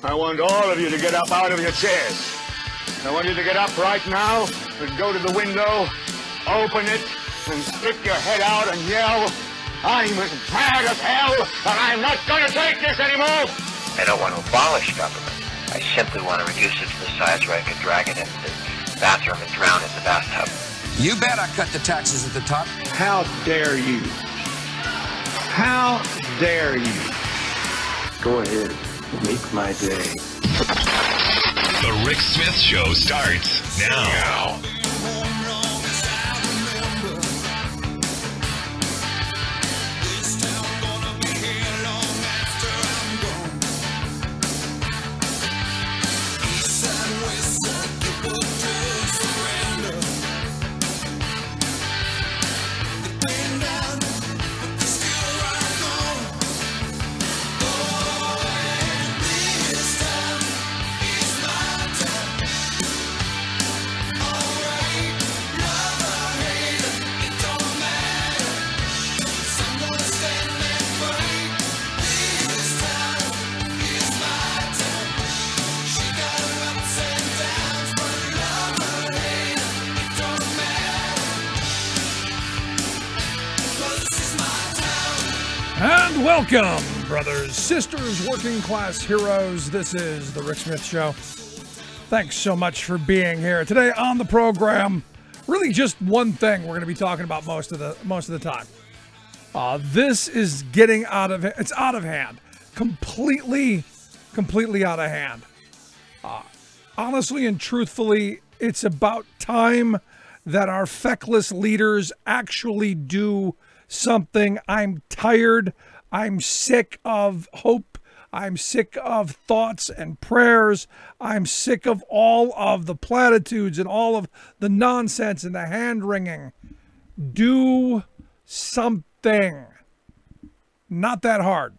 I want all of you to get up out of your chairs. I want you to get up right now and go to the window, open it, and stick your head out and yell, "I'm as mad as hell, and I'm not going to take this anymore!" I don't want to abolish government. I simply want to reduce it to the size where I could drag it into the bathroom and drown in the bathtub. You bet I cut the taxes at the top. How dare you? How dare you? Go ahead, make my day. The Rick Smith Show starts now. And welcome, brothers, sisters, working class heroes. This is the Rick Smith Show. Thanks so much for being here today on the program. Really, just one thing we're going to be talking about most of the time. This is getting out of hand, completely out of hand. Honestly and truthfully, it's about time that our feckless leaders actually do something. I'm tired. I'm sick of hope. I'm sick of thoughts and prayers. I'm sick of all of the platitudes and all of the nonsense and the hand-wringing. Do something. Not that hard.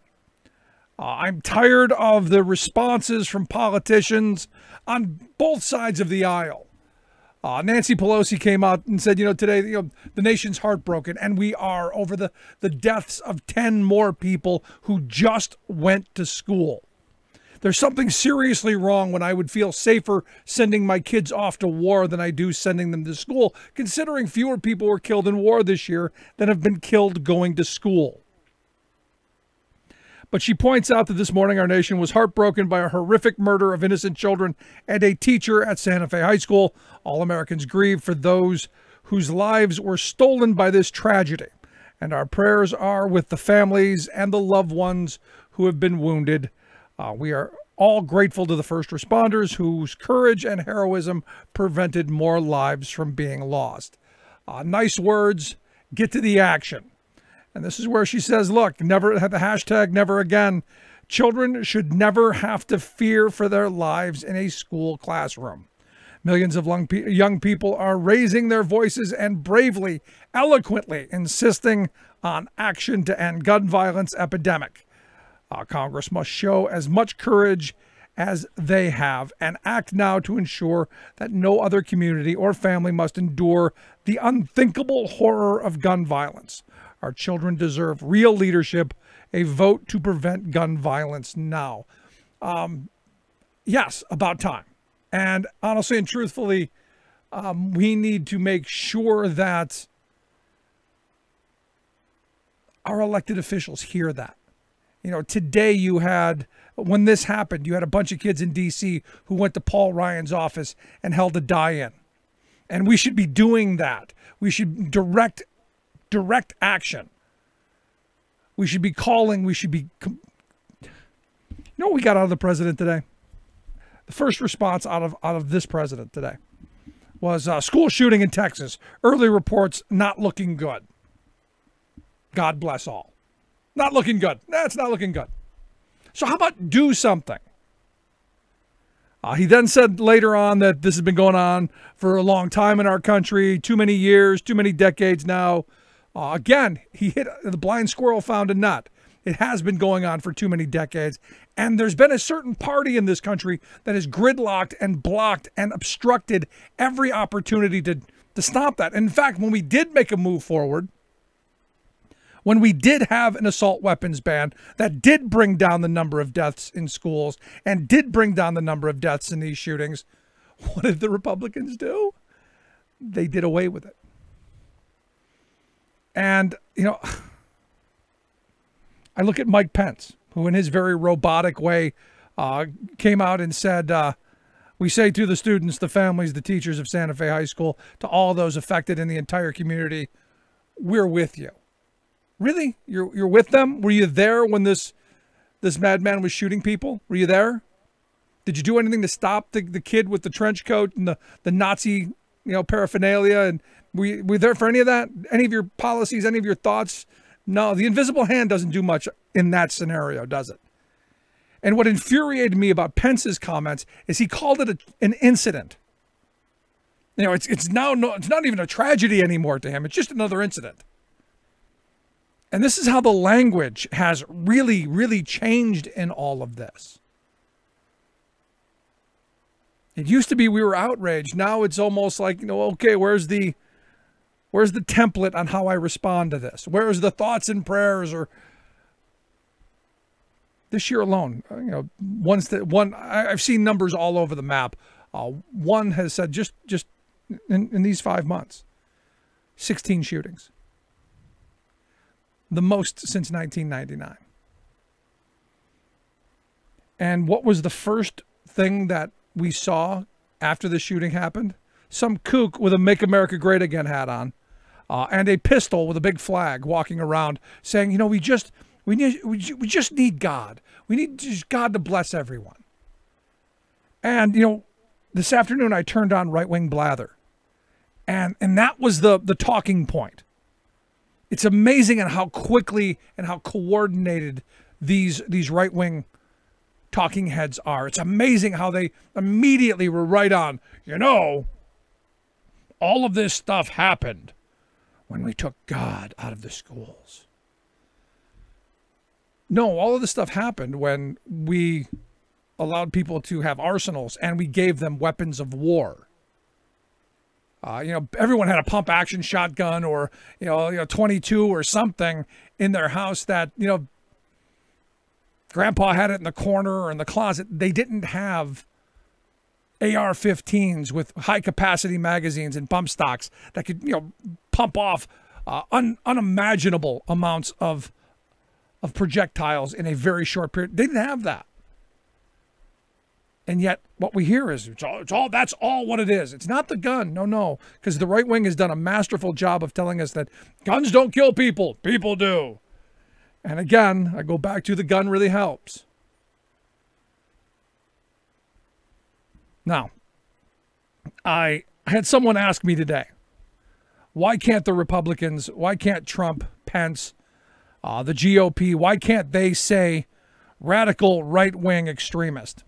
I'm tired of the responses from politicians on both sides of the aisle. Nancy Pelosi came out and said, today, the nation's heartbroken, and we are, over the deaths of 10 more people who just went to school. There's something seriously wrong when I would feel safer sending my kids off to war than I do sending them to school, considering fewer people were killed in war this year than have been killed going to school. But she points out that this morning our nation was heartbroken by a horrific murder of innocent children and a teacher at Santa Fe High School. All Americans grieve for those whose lives were stolen by this tragedy. And our prayers are with the families and the loved ones who have been wounded. We are all grateful to the first responders whose courage and heroism prevented more lives from being lost. Nice words, get to the action. And this is where she says, look, never have the hashtag never again. Children should never have to fear for their lives in a school classroom. Millions of young people are raising their voices and bravely, eloquently insisting on action to end gun violence epidemic. Congress must show as much courage as they have and act now to ensure that no other community or family must endure the unthinkable horror of gun violence. Our children deserve real leadership, a vote to prevent gun violence now. Yes, about time. And honestly and truthfully, we need to make sure that our elected officials hear that. Today when this happened, you had a bunch of kids in D.C. who went to Paul Ryan's office and held a die-in. And we should be doing that. We should direct action. We should be calling. We should be. What we got out of the president today? The first response out of this president today was school shooting in Texas. Early reports not looking good. God bless all. Not looking good. That's not looking good. So how about do something? He then said later on that this has been going on for a long time in our country. Too many years, too many decades now. Again, he hit the blind squirrel found a nut. It has been going on for too many decades. And there's been a certain party in this country that has gridlocked and blocked and obstructed every opportunity to stop that. And in fact, when we did make a move forward, when we did have an assault weapons ban that did bring down the number of deaths in schools and did bring down the number of deaths in these shootings, what did the Republicans do? They did away with it. And, you know, I look at Mike Pence, who in his very robotic way came out and said, we say to the students, the families, the teachers of Santa Fe High School, to all those affected in the entire community, we're with you. Really? You're with them? Were you there when this madman was shooting people? Were you there? Did you do anything to stop the kid with the trench coat and the Nazi, paraphernalia? And were you there for any of that? Any of your policies, any of your thoughts? No, the invisible hand doesn't do much in that scenario, does it? And what infuriated me about Pence's comments is he called it an incident. It's not even a tragedy anymore to him. It's just another incident. And this is how the language has really, really changed in all of this. It used to be we were outraged. Now it's almost like, okay, where's the template on how I respond to this? Where's the thoughts and prayers? Or this year alone, I've seen numbers all over the map. One has said just in these 5 months, 16 shootings. The most since 1999. And what was the first thing that we saw after the shooting happened? Some kook with a Make America Great Again hat on, and a pistol with a big flag walking around saying, we just need God. We need just God to bless everyone. And, this afternoon I turned on Right Wing Blather, and that was the talking point. It's amazing how quickly and how coordinated these right-wing talking heads are. It's amazing how they immediately were right on. All of this stuff happened when we took God out of the schools. No, all of this stuff happened when we allowed people to have arsenals and we gave them weapons of war. Everyone had a pump action shotgun or, 22 or something in their house that, grandpa had it in the corner or in the closet. They didn't have AR-15s with high capacity magazines and bump stocks that could, pump off unimaginable amounts of projectiles in a very short period. They didn't have that. And yet what we hear is that's all what it is. It's not the gun. No, because the right wing has done a masterful job of telling us that guns don't kill people. People do. And again, I go back to the gun really helps. Now, I had someone ask me today, why can't the Republicans, why can't Trump, Pence, the GOP, why can't they say radical right-wing extremist?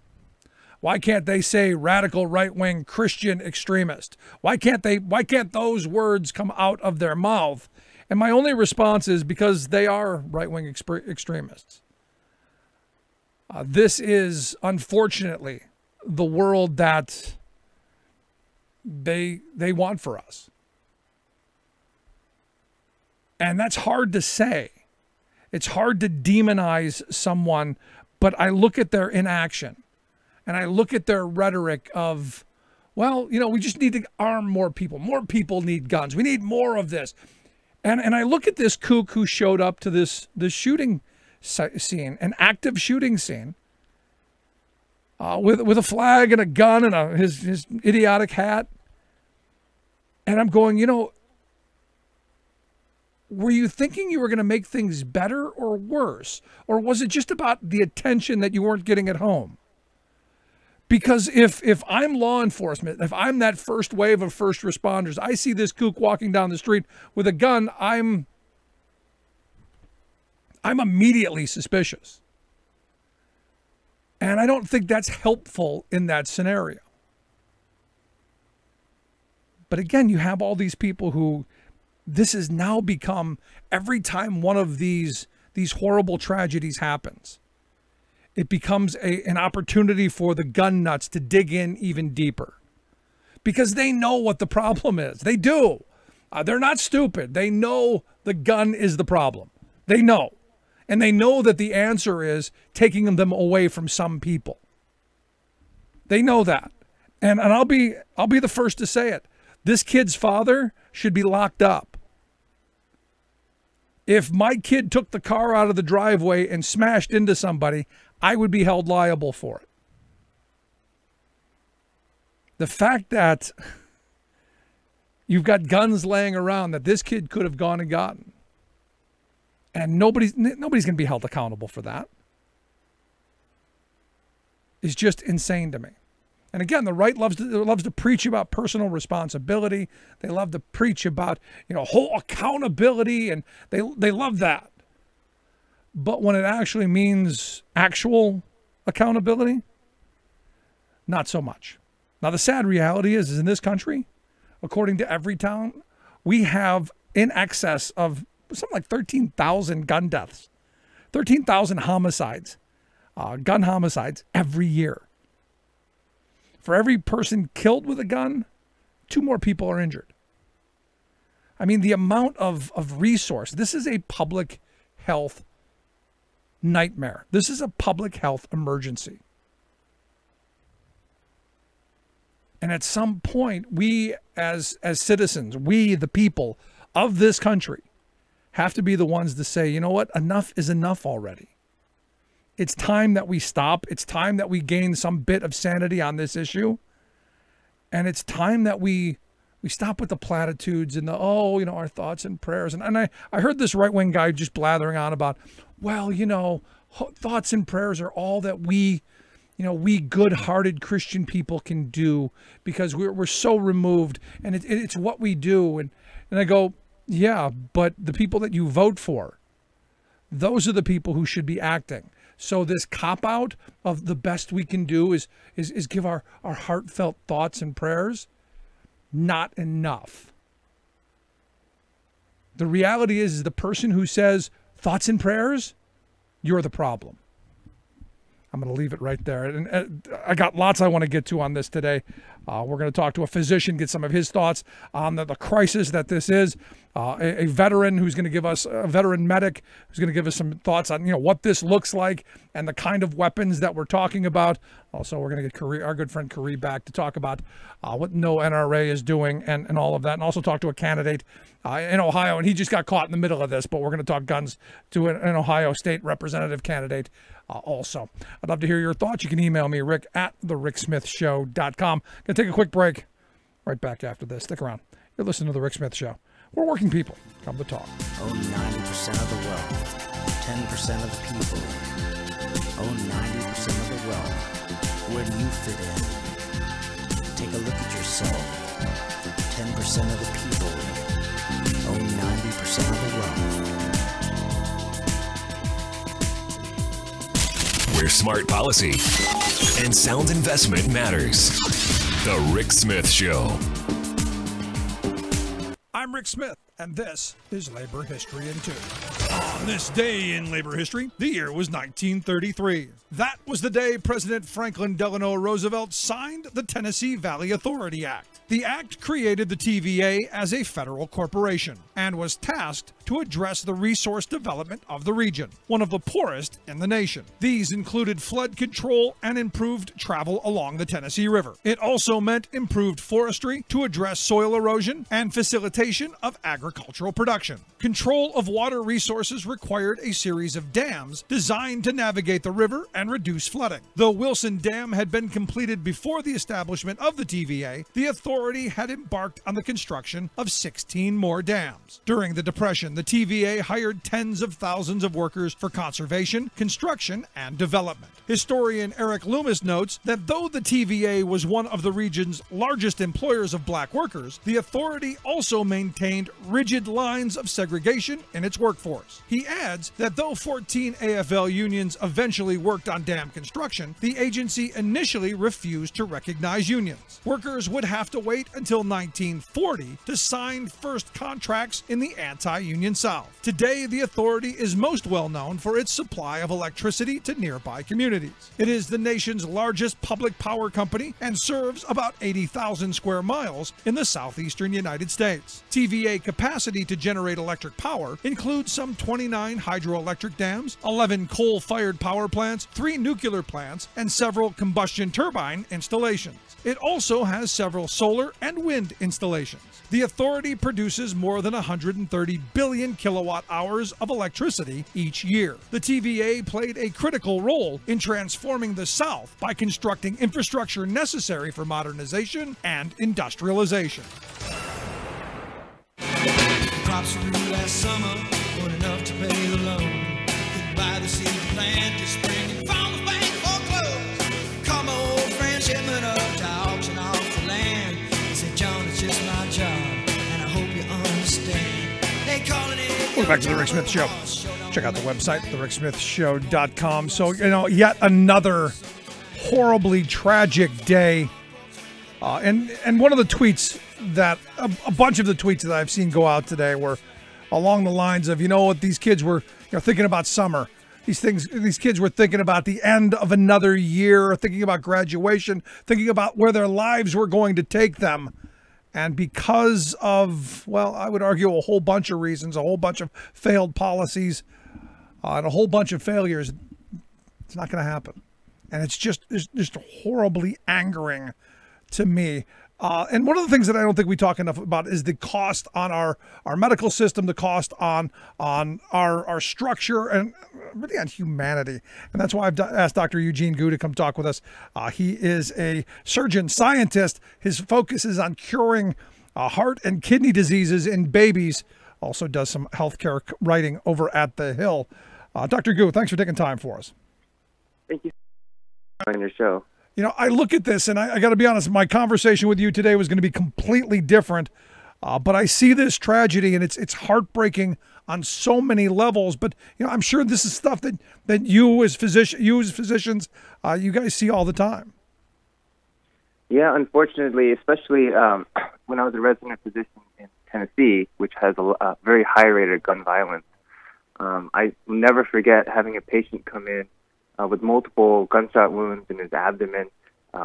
Why can't they say radical right-wing Christian extremist? Why can't those words come out of their mouth? And my only response is because they are right-wing extremists. This is, unfortunately, the world that they want for us. And that's hard to say. It's hard to demonize someone, but I look at their inaction. And I look at their rhetoric of, we just need to arm more people. More people need guns. We need more of this. And I look at this kook who showed up to this shooting scene, an active shooting scene, with a flag and a gun and his idiotic hat. And I'm going, were you thinking you were going to make things better or worse? Or was it just about the attention that you weren't getting at home? Because if I'm law enforcement, if I'm that first wave of first responders, I see this kook walking down the street with a gun, I'm immediately suspicious. And I don't think that's helpful in that scenario. But again, you have all these people who this has now become every time one of these horrible tragedies happens, it becomes an opportunity for the gun nuts to dig in even deeper because they know what the problem is. They do. They're not stupid. They know the gun is the problem. They know. And they know that the answer is taking them away from some people. They know that. And I'll be the first to say it. This kid's father should be locked up. If my kid took the car out of the driveway and smashed into somebody, I would be held liable for it. The fact that you've got guns laying around that this kid could have gone and gotten, and nobody's going to be held accountable for that, is just insane to me. And again, the right loves to preach about personal responsibility. They love to preach about, whole accountability, and they love that. But when it actually means actual accountability, not so much. Now, the sad reality is in this country, according to Everytown, we have in excess of something like 13,000 gun deaths, 13,000 homicides, gun homicides every year. For every person killed with a gun, 2 more people are injured. I mean, the amount of resource, this is a public health nightmare. This is a public health emergency. And at some point, we as citizens, we the people of this country, have to be the ones to say, you know what, enough is enough already. It's time that we stop. It's time that we gain some bit of sanity on this issue. And it's time that we stop with the platitudes and the, our thoughts and prayers. And I heard this right-wing guy just blathering on about, thoughts and prayers are all that we good-hearted Christian people can do because we're so removed, and it's what we do. And I go, yeah, but the people that you vote for, those are the people who should be acting. So this cop-out of the best we can do is give our heartfelt thoughts and prayers, not enough. The reality is the person who says thoughts and prayers, you're the problem. I'm going to leave it right there. And I got lots I want to get to on this today. We're going to talk to a physician, get some of his thoughts on the crisis that this is. A veteran who's going to give us, a veteran medic who's going to give us some thoughts on, what this looks like and the kind of weapons that we're talking about. Also, we're going to get our good friend Kari back to talk about what No NRA is doing and all of that. And also talk to a candidate in Ohio. And he just got caught in the middle of this, but we're going to talk guns to an Ohio state representative candidate also. I'd love to hear your thoughts. You can email me, rick@thericksmithshow.com. Going to take a quick break. Right back after this. Stick around. You're listening to The Rick Smith Show. We're working people. Come to talk. Own 90% of the wealth. 10% of the people. Own 90% of the wealth. Where do you fit in? Take a look at yourself. 10% of the people. Own 90% of the wealth. Where smart policy and sound investment matters. The Rick Smith Show. I'm Rick Smith, and this is Labor History in 2. On this day in labor history, the year was 1933. That was the day President Franklin Delano Roosevelt signed the Tennessee Valley Authority Act. The act created the TVA as a federal corporation and was tasked to address the resource development of the region, one of the poorest in the nation. These included flood control and improved travel along the Tennessee River. It also meant improved forestry to address soil erosion and facilitation of agricultural production. Control of water resources required a series of dams designed to navigate the river and reduce flooding. Though Wilson Dam had been completed before the establishment of the TVA, the authority had embarked on the construction of 16 more dams. During the Depression, the TVA hired tens of thousands of workers for conservation, construction, and development. Historian Eric Loomis notes that though the TVA was one of the region's largest employers of black workers, the authority also maintained rigid lines of segregation in its workforce. He adds that though 14 AFL unions eventually worked on dam construction, the agency initially refused to recognize unions. Workers would have to wait until 1940 to sign first contracts in the anti-union South. Today, the authority is most well known for its supply of electricity to nearby communities. It is the nation's largest public power company and serves about 80,000 square miles in the southeastern United States. TVA capacity to generate electric power includes some 29 hydroelectric dams, 11 coal-fired power plants, 3 nuclear plants, and several combustion turbine installations. It also has several solar and wind installations. The authority produces more than 130 billion kilowatt hours of electricity each year. The TVA played a critical role in transforming the South by constructing infrastructure necessary for modernization and industrialization. Crops grew last summer, weren't enough to pay the loan. Couldn't buy the seed to plant this spring, and farmers bank foreclosed. Called my old friend Shipman up to auction off the land. He said, John, it's just my job, and I hope you understand. They calling it. Welcome back to the Rick Smith Show. Check out the website, thericksmithshow.com. So, yet another horribly tragic day. And one of the tweets that a bunch of the tweets that I've seen go out today were along the lines of, what these kids were thinking about summer. These kids were thinking about the end of another year, thinking about graduation, thinking about where their lives were going to take them. And because of, I would argue a whole bunch of reasons, a whole bunch of failed policies, and a whole bunch of failures, it's not going to happen. And it's just horribly angering to me. And one of the things that I don't think we talk enough about is the cost on our medical system, the cost on our structure, and really on humanity. And that's why I've asked Dr. Eugene Gu to come talk with us. He is a surgeon scientist. His focus is on curing heart and kidney diseases in babies. Also does some healthcare writing over at The Hill. Dr. Gu, thanks for taking time for us. Thank you on your show. I look at this, and I got to be honest, my conversation with you today was going to be completely different. But I see this tragedy, and it's heartbreaking on so many levels. But I'm sure this is stuff that you as physicians, you guys see all the time. Yeah, unfortunately, especially when I was a resident physician in Tennessee, which has a very high rate of gun violence. I will never forget having a patient come in with multiple gunshot wounds in his abdomen.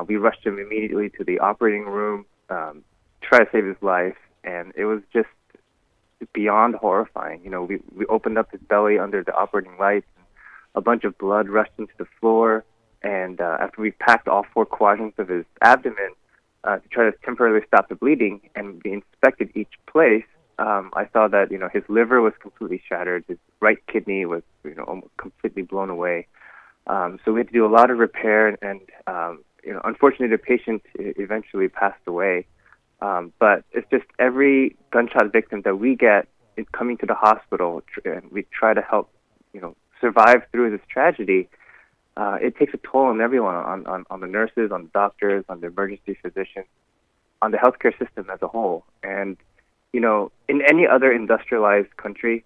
We rushed him immediately to the operating room, try to save his life, and it was just beyond horrifying. We opened up his belly under the operating lights, and a bunch of blood rushed into the floor, and after we packed all 4 quadrants of his abdomen to try to temporarily stop the bleeding, and we inspected each place, I saw that, his liver was completely shattered, his right kidney was, almost completely blown away. So we had to do a lot of repair, and unfortunately, the patient eventually passed away. But it's just every gunshot victim that we get coming to the hospital, and we try to help, survive through this tragedy. It takes a toll on everyone, on the nurses, on the doctors, on the emergency physicians, on the healthcare system as a whole. And in any other industrialized country,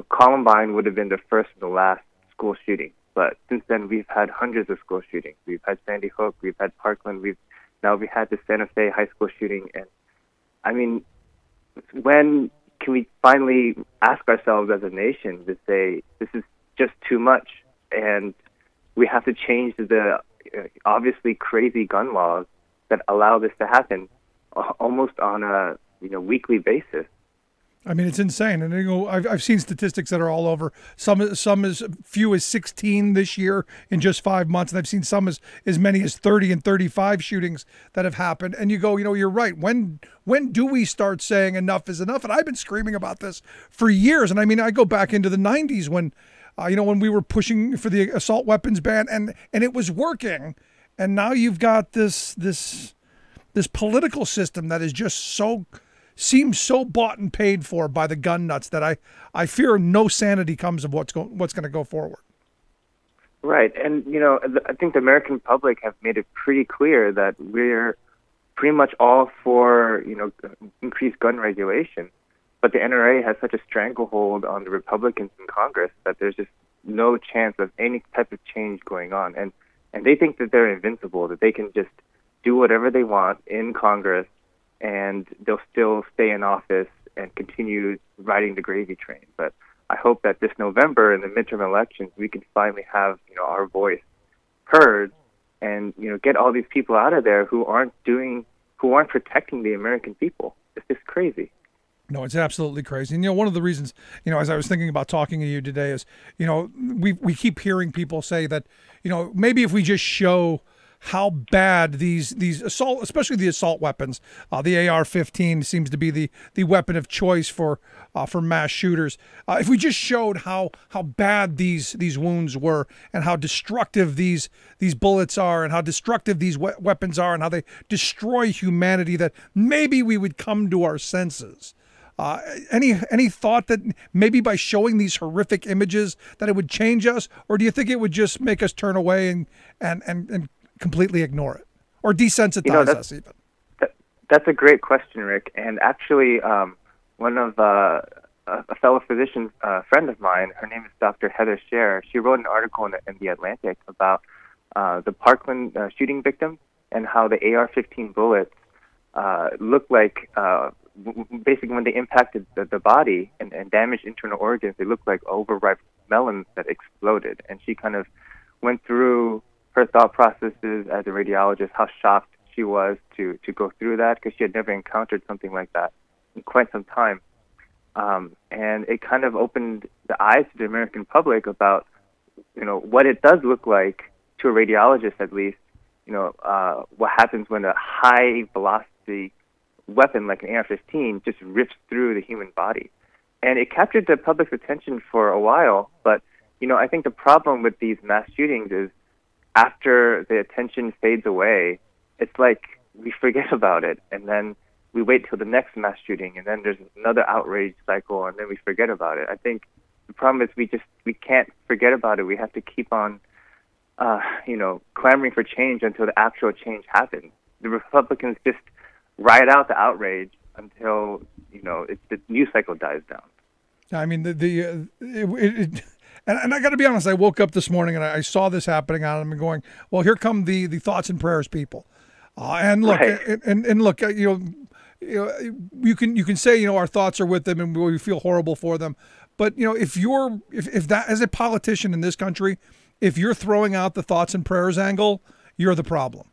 Columbine would have been the first and the last school shooting. But since then, we've had hundreds of school shootings. We've had Sandy Hook, we've had Parkland, we've had the Santa Fe high school shooting. And I mean, when can we finally ask ourselves as a nation to say this is just too much, and we have to change the obviously crazy gun laws that allow this to happen almost on a weekly basis? I mean, it's insane. And I've seen statistics that are all over. Some as few as 16 this year in just 5 months. And I've seen some as many as 30 and 35 shootings that have happened. And you go, you're right. When do we start saying enough is enough? And I've been screaming about this for years. And I mean, I go back into the 90s when, when we were pushing for the assault weapons ban and it was working. And now you've got this political system that is just seems so bought and paid for by the gun nuts that I fear no sanity comes of what's going to go forward. Right. And, I think the American public have made it pretty clear that we're pretty much all for, increased gun regulation. But the NRA has such a stranglehold on the Republicans in Congress that there's just no chance of any type of change going on. And they think that they're invincible, that they can just do whatever they want in Congress and they'll still stay in office and continue riding the gravy train. But I hope that this November in the midterm elections, we can finally have, our voice heard and, get all these people out of there who aren't protecting the American people. It's just crazy. No, it's absolutely crazy. And, one of the reasons, as I was thinking about talking to you today is, we keep hearing people say that, maybe if we just show how bad these assault, especially the assault weapons, the AR-15 seems to be the weapon of choice for mass shooters. If we just showed how bad these wounds were and how destructive these bullets are and how destructive these weapons are and how they destroy humanity, that maybe we would come to our senses. Any thought that maybe by showing these horrific images that it would change us, or do you think it would just make us turn away and completely ignore it, or desensitize us even? That's a great question, Rick. And actually, one of a fellow physician friend of mine, her name is Dr. Heather Scher. She wrote an article in the Atlantic about the Parkland shooting victim and how the AR-15 bullets look like. Basically, when they impacted the body and damaged internal organs, they looked like overripe melons that exploded. And she kind of went through her thought processes as a radiologist, how shocked she was to go through that, because she had never encountered something like that in quite some time. And it kind of opened the eyes to the American public about, what it does look like, to a radiologist at least, what happens when a high velocity weapon like an AR-15 just rips through the human body. And it captured the public's attention for a while, but, I think the problem with these mass shootings is after the attention fades away, it's like we forget about it, and then we wait till the next mass shooting, and then there's another outrage cycle, and then we forget about it. I think the problem is we can't forget about it. We have to keep on, clamoring for change until the actual change happens. The Republicans just ride out the outrage until the news cycle dies down. I mean, and I got to be honest. I woke up this morning and I saw this happening on them and going, "Well, here come the thoughts and prayers people." And look, right. and look, you can say our thoughts are with them and we feel horrible for them, but if that, as a politician in this country, if you're throwing out the thoughts and prayers angle, you're the problem.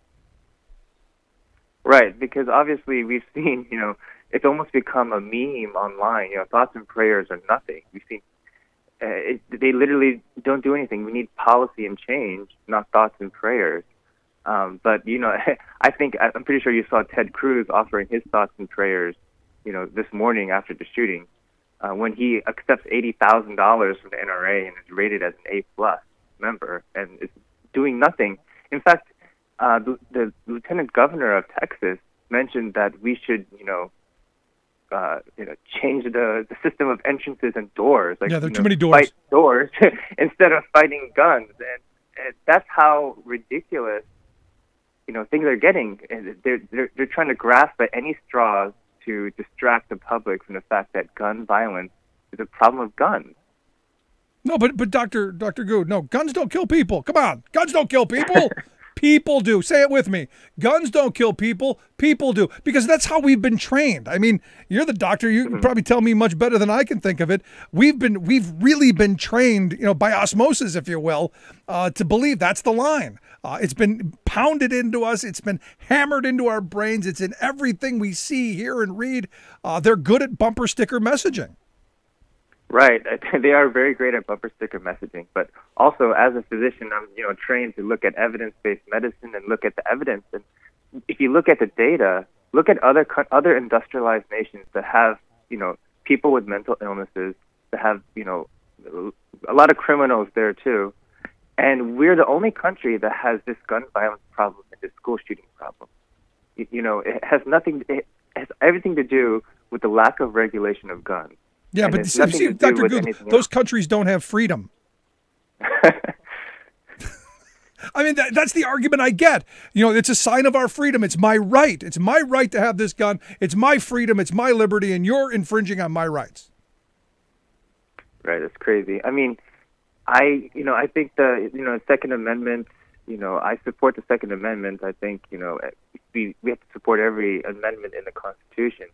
Right, because obviously we've seen, it's almost become a meme online. Thoughts and prayers are nothing. We've seen they literally don't do anything. We need policy and change, not thoughts and prayers. But I think I'm pretty sure you saw Ted Cruz offering his thoughts and prayers, this morning after the shooting, when he accepts $80,000 from the NRA and is rated as an A+ member and is doing nothing. In fact, the lieutenant governor of Texas mentioned that we should, change the system of entrances and doors. Like, there are too many doors. Fight doors instead of fighting guns, and that's how ridiculous, things are getting. And they're trying to grasp at any straws to distract the public from the fact that gun violence is a problem of guns. No, but Dr. Gu, no, guns don't kill people. Come on, guns don't kill people. People do. Say it with me. Guns don't kill people. People do. Because that's how we've been trained. I mean, you're the doctor. You can probably tell me much better than I can think of it. We've really been trained, by osmosis, if you will, to believe that's the line. It's been pounded into us. It's been hammered into our brains. It's in everything we see, hear, and read. They're good at bumper sticker messaging. Right. They are very great at bumper sticker messaging. But also, as a physician, I'm trained to look at evidence-based medicine and look at the evidence. And if you look at the data, look at other industrialized nations that have people with mental illnesses, that have a lot of criminals there too. And we're the only country that has this gun violence problem and this school shooting problem. It has nothing. It has everything to do with the lack of regulation of guns. Yeah, and but see, Dr. Gu, those countries don't have freedom. I mean, that's the argument I get. It's a sign of our freedom. It's my right. It's my right to have this gun. It's my freedom. It's my liberty, and you're infringing on my rights. Right. It's crazy. I mean, I think the Second Amendment. I support the Second Amendment. I think we have to support every amendment in the Constitution,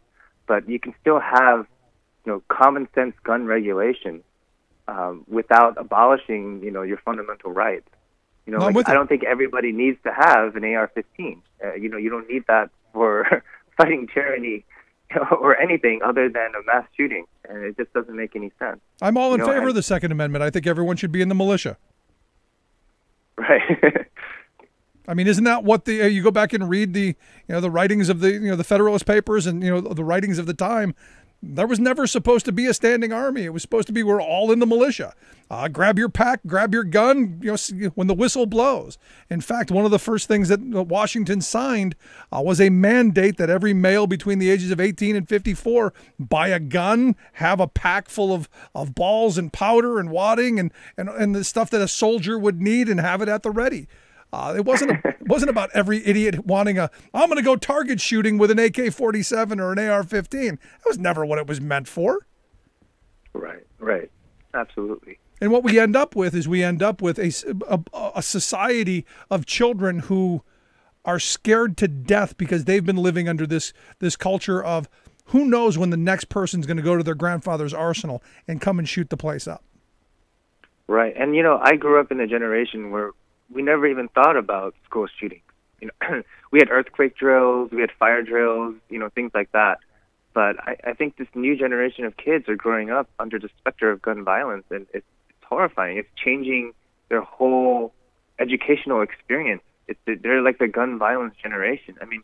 but you can still have common sense gun regulation without abolishing, your fundamental rights. I don't think everybody needs to have an AR-15. You don't need that for fighting tyranny or anything other than a mass shooting, and it just doesn't make any sense. I'm all in You know, favor of the Second Amendment. I think everyone should be in the militia. Right. I mean, isn't that what the you go back and read the the writings of the Federalist Papers and the writings of the time? There was never supposed to be a standing army. It was supposed to be we're all in the militia. Grab your pack, grab your gun, when the whistle blows. In fact, one of the first things that Washington signed was a mandate that every male between the ages of 18 and 54 buy a gun, have a pack full of balls and powder and wadding and the stuff that a soldier would need, and have it at the ready. It wasn't about every idiot wanting I'm going to go target shooting with an AK-47 or an AR-15. That was never what it was meant for. Right. Absolutely. And what we end up with is a society of children who are scared to death because they've been living under this culture of who knows when the next person's going to go to their grandfather's arsenal and come and shoot the place up. Right. And, I grew up in a generation where we never even thought about school shootings. We had earthquake drills, we had fire drills, things like that. But I think this new generation of kids are growing up under the specter of gun violence, and it's horrifying. It's changing their whole educational experience. They're like the gun violence generation. I mean,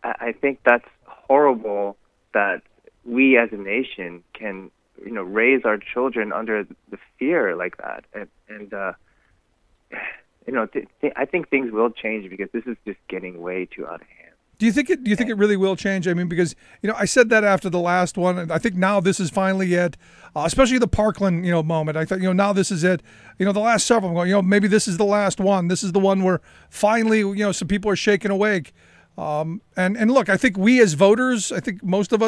I think that's horrible that we as a nation can, raise our children under the fear like that. I think things will change because this is just getting way too out of hand. Do you think it really will change? I mean, because I said that after the last one, and I think now this is finally it. Especially the Parkland moment. I thought now this is it. The last several, I'm going maybe this is the last one. This is the one where finally some people are shaken awake. And look, I think we as voters, I think most of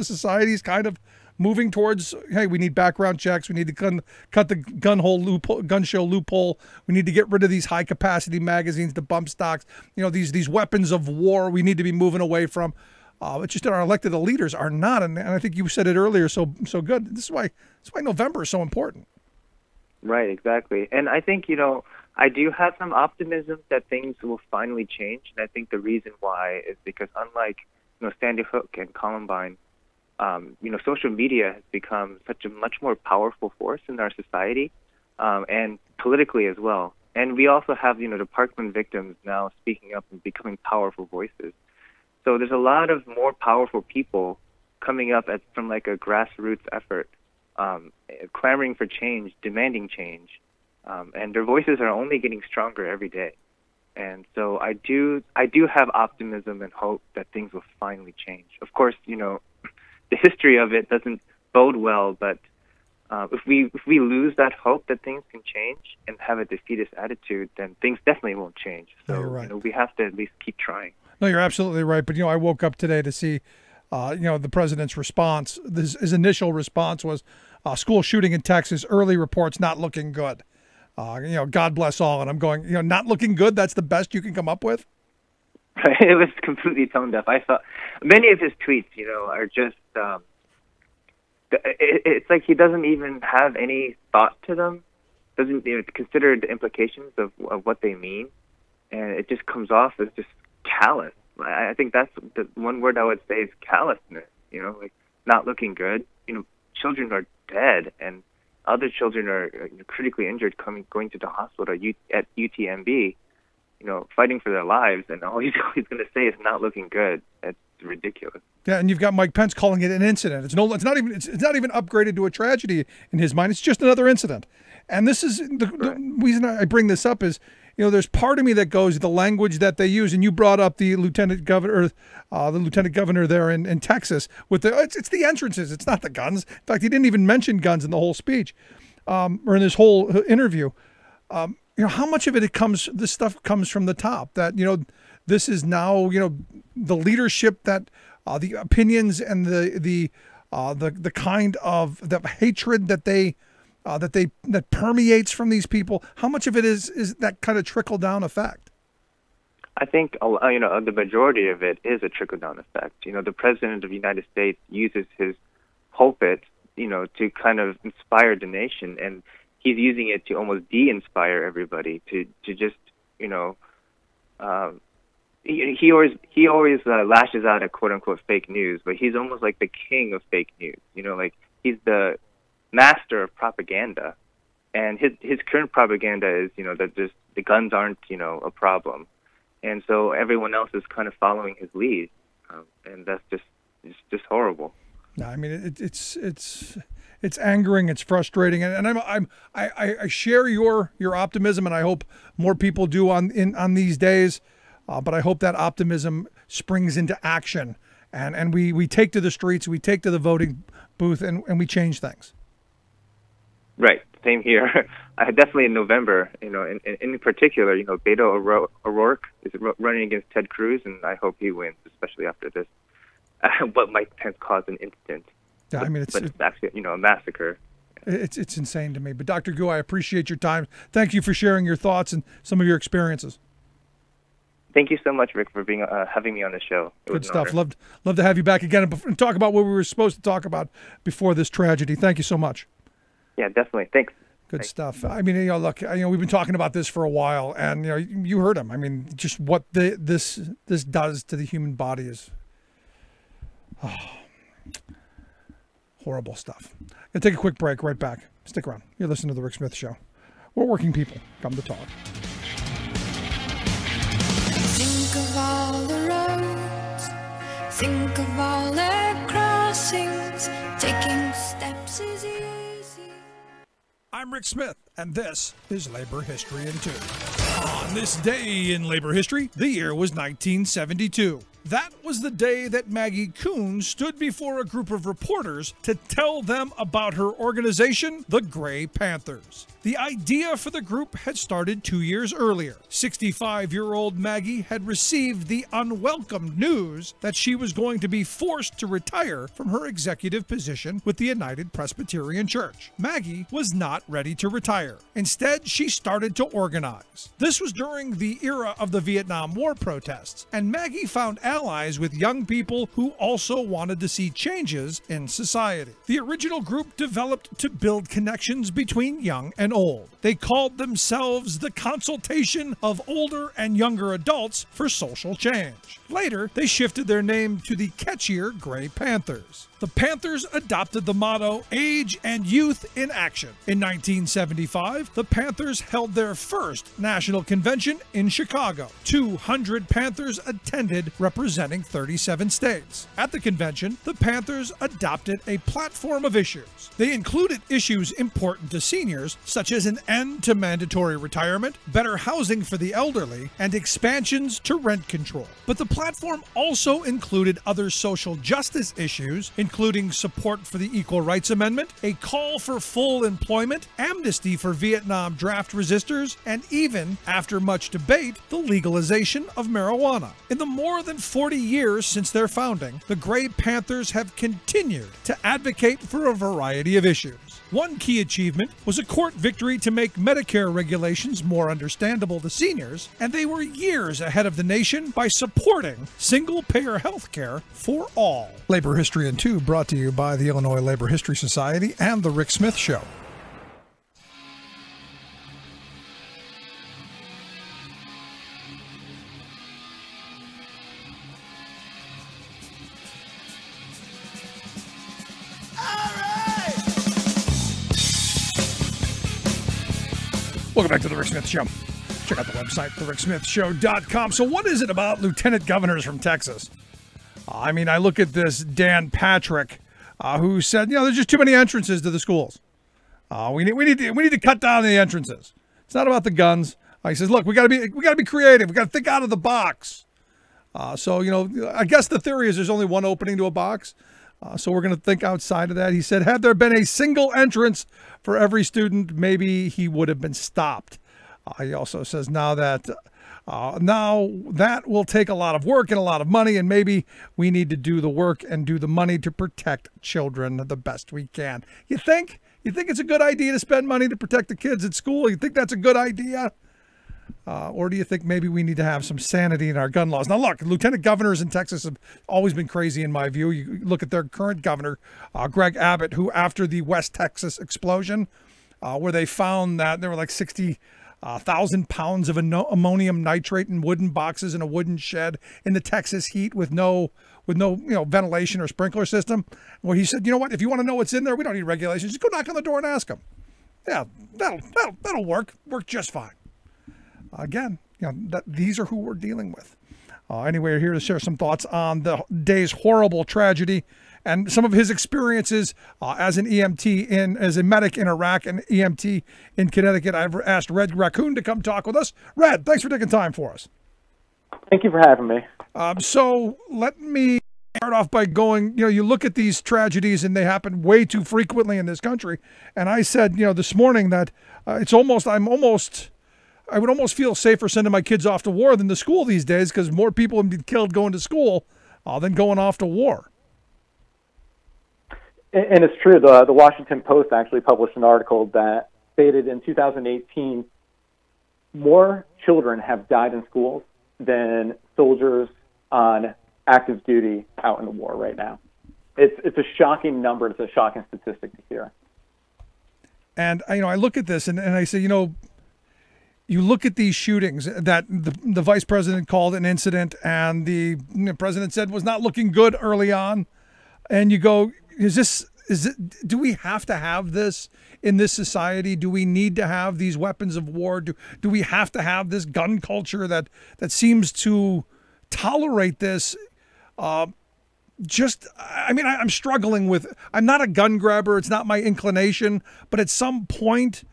society is kind of moving towards, hey, we need background checks. We need to cut the gun show loophole. We need to get rid of these high capacity magazines, the bump stocks. These weapons of war. We need to be moving away from. It's just that our elected leaders are not, and I think you said it earlier. So good. This is why November is so important. Right. Exactly. And I think I do have some optimism that things will finally change. And I think the reason why is because unlike Sandy Hook and Columbine, social media has become such a much more powerful force in our society, and politically as well. And we also have, the Parkland victims now speaking up and becoming powerful voices. So there's a lot of more powerful people coming up from like a grassroots effort, clamoring for change, demanding change, and their voices are only getting stronger every day. And so I do have optimism and hope that things will finally change. Of course, the history of it doesn't bode well, but if we lose that hope that things can change and have a defeatist attitude, then things definitely won't change. So you're right. We have to at least keep trying. No, you're absolutely right. But I woke up today to see, the president's response. His initial response was school shooting in Texas. Early reports not looking good. God bless all. And I'm going, not looking good. That's the best you can come up with. It was completely tone deaf. I thought many of his tweets, are just. It's like he doesn't even have any thought to them. Doesn't consider the implications of what they mean, and it just comes off as just callous. I think that's the one word I would say is callousness. Like not looking good. Children are dead, and other children are critically injured, going to the hospital at UTMB. Fighting for their lives, and all he's going to say is not looking good. It's ridiculous. Yeah, and you've got Mike Pence calling it an incident. It's not even upgraded to a tragedy in his mind. It's just another incident. And this is the reason I bring this up is, there's part of me that goes the language that they use, and you brought up the lieutenant governor there in Texas with it's the entrances. It's not the guns. In fact, he didn't even mention guns in the whole speech, or in this whole interview. How much of this stuff comes from the top, that, this is now, the leadership that, the opinions and the kind of the hatred that permeates from these people. How much of it is that kind of trickle down effect? I think, the majority of it is a trickle down effect. The president of the United States uses his pulpit, to kind of inspire the nation, and he's using it to almost de-inspire everybody to just, he always lashes out at quote unquote fake news, but he's almost like the king of fake news. You know, like he's the master of propaganda, and his current propaganda is, you know, that just the guns aren't, you know, a problem, and so everyone else is kind of following his lead, and that's just horrible. No, I mean it's angering, it's frustrating, and I share your optimism, and I hope more people do on these days. But I hope that optimism springs into action, and we take to the streets, we take to the voting booth, and we change things. Right. Same here. Definitely in November, you know, in particular, you know, Beto O'Rourke is running against Ted Cruz, and I hope he wins, especially after this, what might cause an incident. Yeah, I mean, it's actually, you know, a massacre. It's insane to me. But Dr. Gu, I appreciate your time. Thank you for sharing your thoughts and some of your experiences. Thank you so much, Rick, for being having me on the show. Good stuff. Love to have you back again and talk about what we were supposed to talk about before this tragedy. Thank you so much. Yeah, definitely. Thanks. Good stuff. I mean, you know, look, you know, we've been talking about this for a while, and you know, you heard him. I mean, just what this does to the human body is horrible stuff. Gonna take a quick break. Right back. Stick around. You're listening to the Rick Smith Show. We're working people. Come to talk. Think of all the roads, think of all the crossings, taking steps is easy. I'm Rick Smith, and this is Labor History in 2. On this day in labor history, the year was 1972. That was the day that Maggie Kuhn stood before a group of reporters to tell them about her organization, the Gray Panthers. The idea for the group had started 2 years earlier. 65-year-old Maggie had received the unwelcome news that she was going to be forced to retire from her executive position with the United Presbyterian Church. Maggie was not ready to retire. Instead, she started to organize. This was during the era of the Vietnam War protests, and Maggie found allies with young people who also wanted to see changes in society. The original group developed to build connections between young and old. They called themselves the Consultation of Older and Younger Adults for Social Change. Later, they shifted their name to the catchier Gray Panthers. The Panthers adopted the motto, Age and Youth in Action. In 1975, the Panthers held their first national convention in Chicago. 200 Panthers attended, representing 37 states. At the convention, the Panthers adopted a platform of issues. They included issues important to seniors, such as an end to mandatory retirement, better housing for the elderly, and expansions to rent control. But the platform also included other social justice issues, including support for the Equal Rights Amendment, a call for full employment, amnesty for Vietnam draft resistors, and even, after much debate, the legalization of marijuana. In the more than 40 years since their founding, the Gray Panthers have continued to advocate for a variety of issues. One key achievement was a court victory to make Medicare regulations more understandable to seniors, and they were years ahead of the nation by supporting single-payer health care for all. Labor History in 2 brought to you by the Illinois Labor History Society and The Rick Smith Show. Welcome back to the Rick Smith Show. Check out the website, thericksmithshow.com. So what is it about lieutenant governors from Texas? I mean, I look at this Dan Patrick, who said, you know, there's just too many entrances to the schools. We need to cut down the entrances. It's not about the guns. He says, look, we got to be creative. We got to think out of the box. So, you know, I guess the theory is there's only one opening to a box. So we're going to think outside of that. He said, had there been a single entrance for every student, maybe he would have been stopped. He also says now that will take a lot of work and a lot of money, and maybe we need to do the work and do the money to protect children the best we can. You think it's a good idea to spend money to protect the kids at school? You think that's a good idea? Or do you think maybe we need to have some sanity in our gun laws? Now, look, lieutenant governors in Texas have always been crazy in my view. You look at their current governor, Greg Abbott, who after the West Texas explosion, where they found that there were like 60 1,000 pounds of ammonium nitrate in wooden boxes in a wooden shed in the Texas heat with no ventilation or sprinkler system. Where he said, you know what, if you want to know what's in there, we don't need regulations. Just go knock on the door and ask them. Yeah, that'll work just fine. Again, these are who we're dealing with. Anyway, we're here to share some thoughts on the day's horrible tragedy and some of his experiences as an EMT as a medic in Iraq and EMT in Connecticut. I've asked Red Raccoon to come talk with us. Red, thanks for taking time for us. Thank you for having me. So let me start off by going, you look at these tragedies and they happen way too frequently in this country. And I said, this morning that I would almost feel safer sending my kids off to war than to school these days because more people have been killed going to school than going off to war. And it's true. The Washington Post actually published an article that stated in 2018, more children have died in schools than soldiers on active duty out in the war right now. It's a shocking number. It's a shocking statistic to hear. And I look at this and I say, you look at these shootings that the vice president called an incident and the president said was not looking good early on. And you go, do we have to have this in this society? Do we need to have these weapons of war? Do we have to have this gun culture that seems to tolerate this? I'm struggling with, I'm not a gun grabber. It's not my inclination, but at some point,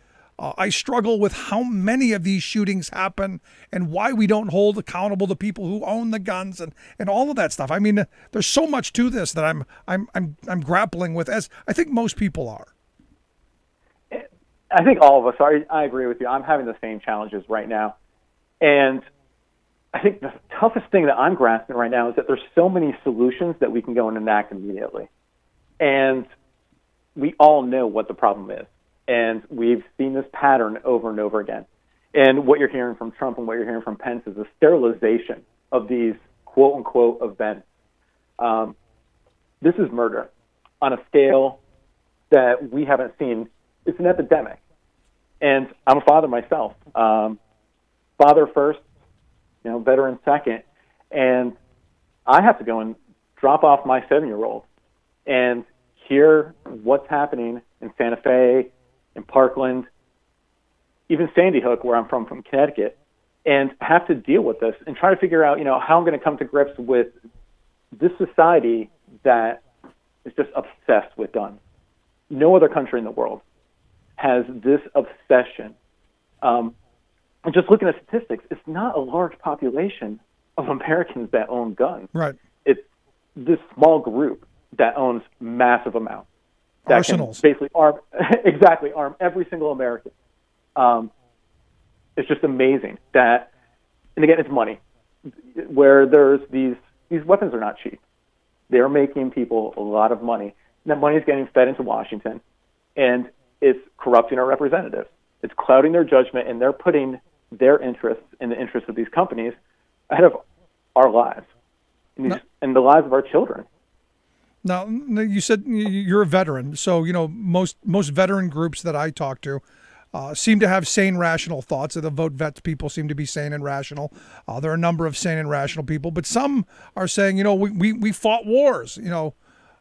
I struggle with how many of these shootings happen and why we don't hold accountable the people who own the guns and all of that stuff. I mean, there's so much to this that I'm grappling with, as I think most people are. I think all of us are. I agree with you. I'm having the same challenges right now. And I think the toughest thing that I'm grasping right now is that there's so many solutions that we can go and enact immediately. And we all know what the problem is. And we've seen this pattern over and over again. And what you're hearing from Trump and what you're hearing from Pence is a sterilization of these quote-unquote events. This is murder on a scale that we haven't seen. It's an epidemic. And I'm a father myself. Father first, veteran second. And I have to go and drop off my 7-year-old and hear what's happening in Santa Fe, in Parkland, even Sandy Hook, where I'm from Connecticut, and have to deal with this and try to figure out, how I'm going to come to grips with this society that is just obsessed with guns. No other country in the world has this obsession. And just looking at statistics, it's not a large population of Americans that own guns. Right. It's this small group that owns massive amounts. That Arsenals. Can basically arm every single American. It's just amazing that, and again, it's money. Where there's these weapons are not cheap. They're making people a lot of money. And that money is getting fed into Washington, and it's corrupting our representatives. It's clouding their judgment, and they're putting their interests and the interests of these companies ahead of our lives and the lives of our children. Now, you said you're a veteran, so most veteran groups that I talk to seem to have sane, rational thoughts. The Vote Vets people seem to be sane and rational. There are a number of sane and rational people, but some are saying, we fought wars.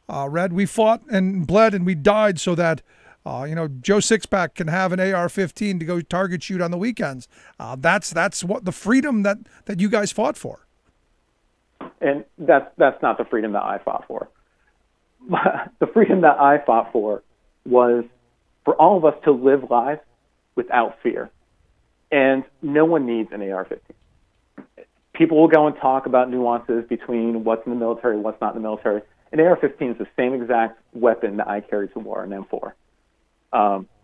Red, we fought and bled and we died so that Joe Sixpack can have an AR-15 to go target shoot on the weekends. That's what the freedom that you guys fought for. And that's not the freedom that I fought for. The freedom that I fought for was for all of us to live lives without fear. And no one needs an AR-15. People will go and talk about nuances between what's in the military and what's not in the military. An AR-15 is the same exact weapon that I carry to war, an M4.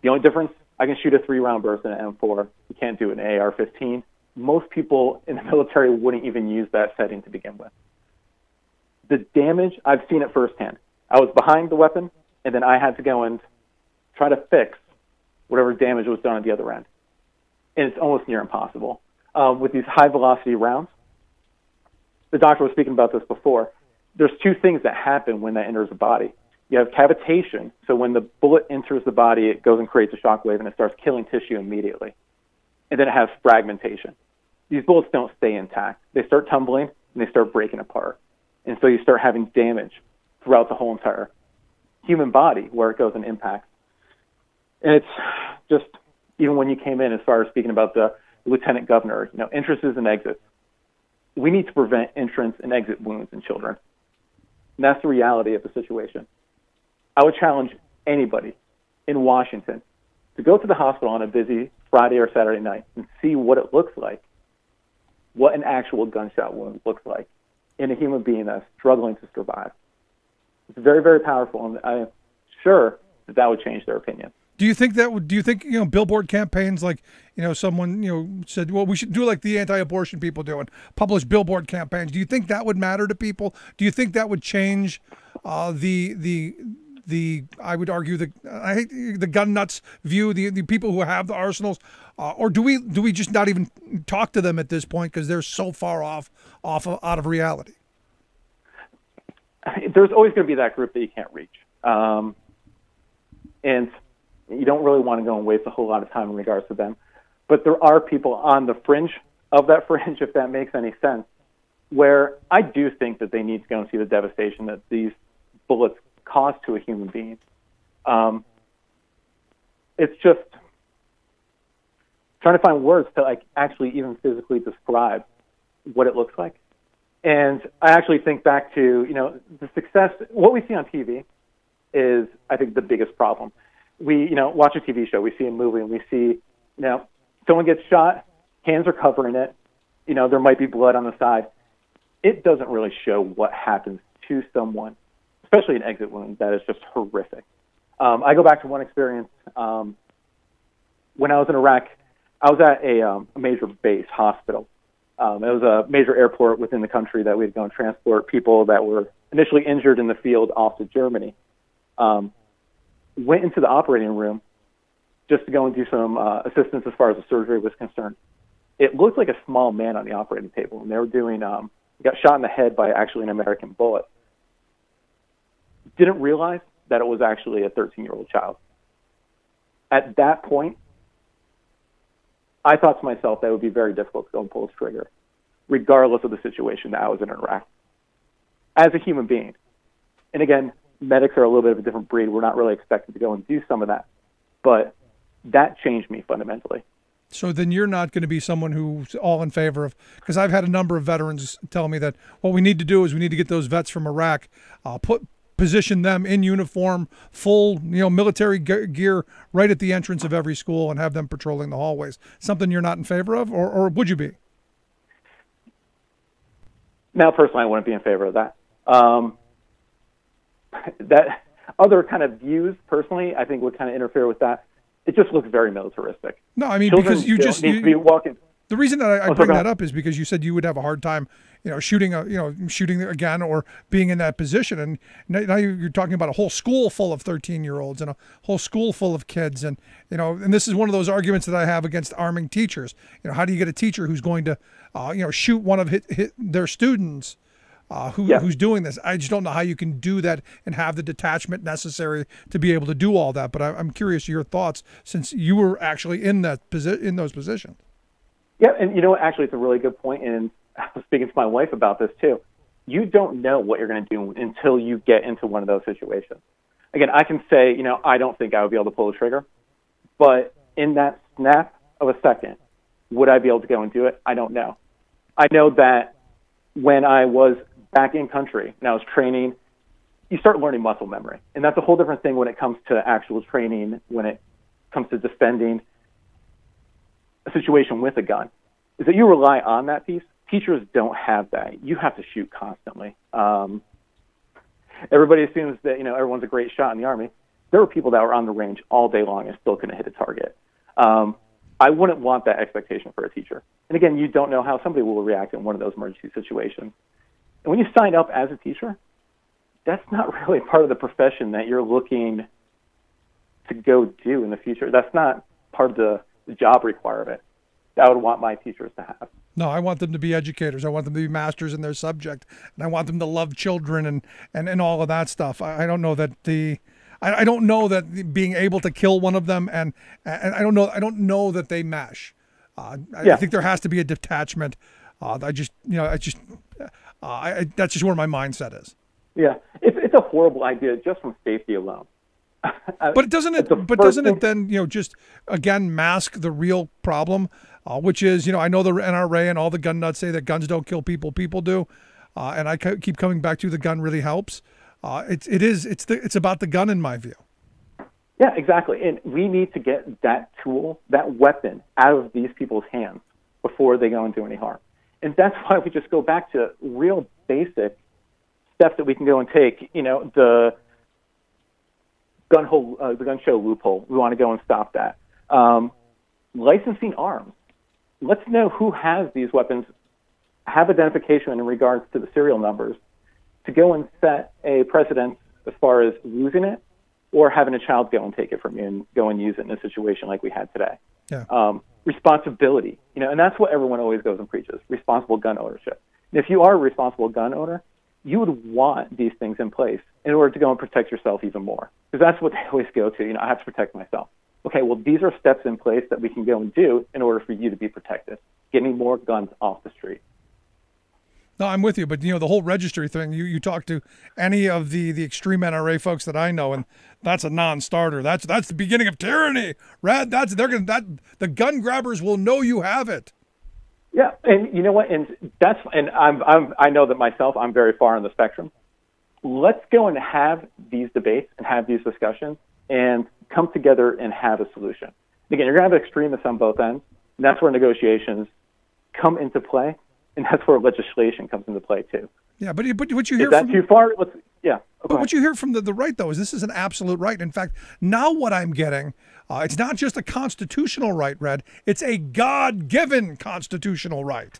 The only difference, I can shoot a 3-round burst in an M4. You can't do an AR-15. Most people in the military wouldn't even use that setting to begin with. The damage, I've seen it firsthand. I was behind the weapon, and then I had to go and try to fix whatever damage was done at the other end. And it's almost near impossible. With these high-velocity rounds, the doctor was speaking about this before, there's two things that happen when that enters the body. You have cavitation, so when the bullet enters the body, it goes and creates a shock wave, and it starts killing tissue immediately. and then it has fragmentation. These bullets don't stay intact. They start tumbling and they start breaking apart. And so you start having damage throughout the whole entire human body where it goes and impacts. And it's just, even when you came in, as far as speaking about the lieutenant governor, entrances and exits, we need to prevent entrance and exit wounds in children. And that's the reality of the situation. I would challenge anybody in Washington to go to the hospital on a busy Friday or Saturday night and see what it looks like, what an actual gunshot wound looks like in a human being that's struggling to survive. It's very, very powerful, and I'm sure that would change their opinion. Do you think billboard campaigns like, someone, said, well, we should do like the anti-abortion people do and publish billboard campaigns. Do you think that would matter to people? Do you think that would change I would argue I hate the gun nuts view, the people who have the arsenals, or do we just not even talk to them at this point because they're so far out of reality? There's always going to be that group that you can't reach, and you don't really want to go and waste a whole lot of time in regards to them. But there are people on the fringe of that fringe, if that makes any sense, where I do think that they need to go and see the devastation that these bullets cause to a human being. It's just trying to find words to actually even physically describe what it looks like. And I actually think back to, the success, what we see on TV is, I think, the biggest problem. We, watch a TV show, we see a movie, and we see, someone gets shot, hands are covering it, there might be blood on the side. It doesn't really show what happens to someone, especially an exit wound that is just horrific. I go back to one experience. When I was in Iraq, I was at a major base hospital. It was a major airport within the country that we'd go and transport people that were initially injured in the field off to Germany. Went into the operating room just to go and do some assistance as far as the surgery was concerned. It looked like a small man on the operating table, and they were doing, got shot in the head by actually an American bullet. Didn't realize that it was actually a 13-year-old child. At that point, I thought to myself that it would be very difficult to go and pull this trigger, regardless of the situation that I was in Iraq, as a human being. And again, medics are a little bit of a different breed. We're not really expected to go and do some of that. But that changed me fundamentally. So then you're not going to be someone who's all in favor of, because I've had a number of veterans tell me that what we need to do is we need to get those vets from Iraq, position them in uniform, full, military gear right at the entrance of every school and have them patrolling the hallways. Something you're not in favor of, or would you be? Now, personally, I wouldn't be in favor of that. That other kind of views, personally, I think would kind of interfere with that. It just looks very militaristic. No, I mean, Children because you just need to be walking. The reason that I bring that up is because you said you would have a hard time, shooting again or being in that position. And now you're talking about a whole school full of 13-year-olds and a whole school full of kids. And, and this is one of those arguments that I have against arming teachers. How do you get a teacher who's going to, shoot one of their students who's doing this? I just don't know how you can do that and have the detachment necessary to be able to do all that. But I'm curious your thoughts since you were actually in those positions. Yeah, and actually, it's a really good point, and I was speaking to my wife about this too. You don't know what you're going to do until you get into one of those situations. Again, I can say, I don't think I would be able to pull the trigger, but in that snap of a second, would I be able to go and do it? I don't know. I know that when I was back in country and I was training, you start learning muscle memory, and that's a whole different thing when it comes to actual training, when it comes to defending a situation with a gun, is that you rely on that piece. Teachers don't have that. You have to shoot constantly. Everybody assumes that, everyone's a great shot in the Army. There were people that were on the range all day long and still couldn't hit a target. I wouldn't want that expectation for a teacher. And again, you don't know how somebody will react in one of those emergency situations. And when you sign up as a teacher, that's not really part of the profession that you're looking to go do in the future. That's not part of the job requirement that I would want my teachers to have. No, I want them to be educators. I want them to be masters in their subject, and I want them to love children and all of that stuff. I don't know that I don't know that being able to kill one of them and I don't know that they mesh. I think there has to be a detachment. That's just where my mindset is. Yeah, it's a horrible idea just from safety alone. But doesn't it then just again mask the real problem, which is I know the NRA and all the gun nuts say that guns don't kill people, people do, and I keep coming back to the gun really helps. It's about the gun in my view. Yeah, exactly, and we need to get that tool, that weapon, out of these people's hands before they go and do any harm, and that's why we just go back to real basic steps that we can go and take. The gun show loophole. We want to go and stop that. Licensing arms. Let's know who has these weapons, have identification in regards to the serial numbers, to go and set a precedent as far as losing it or having a child go and take it from you and go and use it in a situation like we had today. Yeah. Responsibility, and that's what everyone always goes and preaches, responsible gun ownership. And if you are a responsible gun owner, you would want these things in place in order to go and protect yourself even more. Because that's what they always go to, I have to protect myself. Okay, well, these are steps in place that we can go and do in order for you to be protected. Getting more guns off the street. No, I'm with you, but the whole registry thing, you talk to any of the extreme NRA folks that I know, and that's a non-starter. That's the beginning of tyranny. The gun grabbers will know you have it. Yeah, and you know what? I know that myself, I'm very far on the spectrum. Let's go and have these debates and have these discussions and come together and have a solution. Again, you're going to have extremists on both ends, and that's where negotiations come into play. And that's where legislation comes into play too. Yeah, but what you hear is that from, too far? But what you hear from the right though is this is an absolute right. In fact, now what I'm getting, it's not just a constitutional right, Red. It's a God-given constitutional right.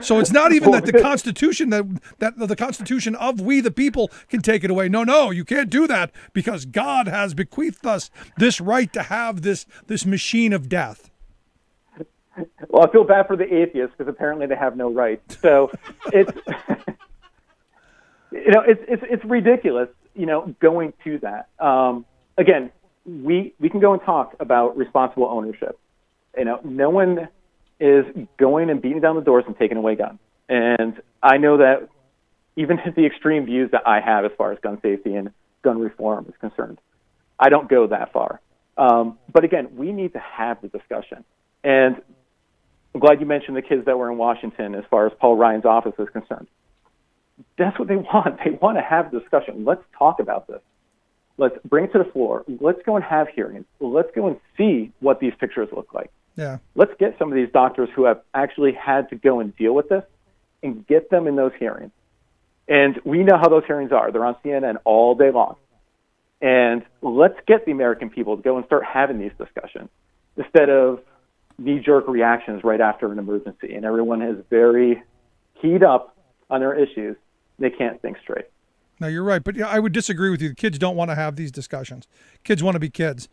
So it's not even that the Constitution that the Constitution of we the people can take it away. No, you can't do that because God has bequeathed us this right to have this machine of death. Well, I feel bad for the atheists because apparently they have no rights. So it's it's ridiculous, going to that. Again, we can go and talk about responsible ownership. No one is going and beating down the doors and taking away guns. And I know that even the extreme views that I have as far as gun safety and gun reform is concerned, I don't go that far. But again, we need to have the discussion. And I'm glad you mentioned the kids that were in Washington as far as Paul Ryan's office is concerned. That's what they want. They want to have a discussion. Let's talk about this. Let's bring it to the floor. Let's go and have hearings. Let's go and see what these pictures look like. Yeah. Let's get some of these doctors who have actually had to go and deal with this and get them in those hearings. And we know how those hearings are. They're on CNN all day long. And let's get the American people to go and start having these discussions instead of knee-jerk reactions right after an emergency. And everyone is very keyed up on their issues. They can't think straight. No, you're right. But I would disagree with you. The kids don't want to have these discussions. Kids want to be kids.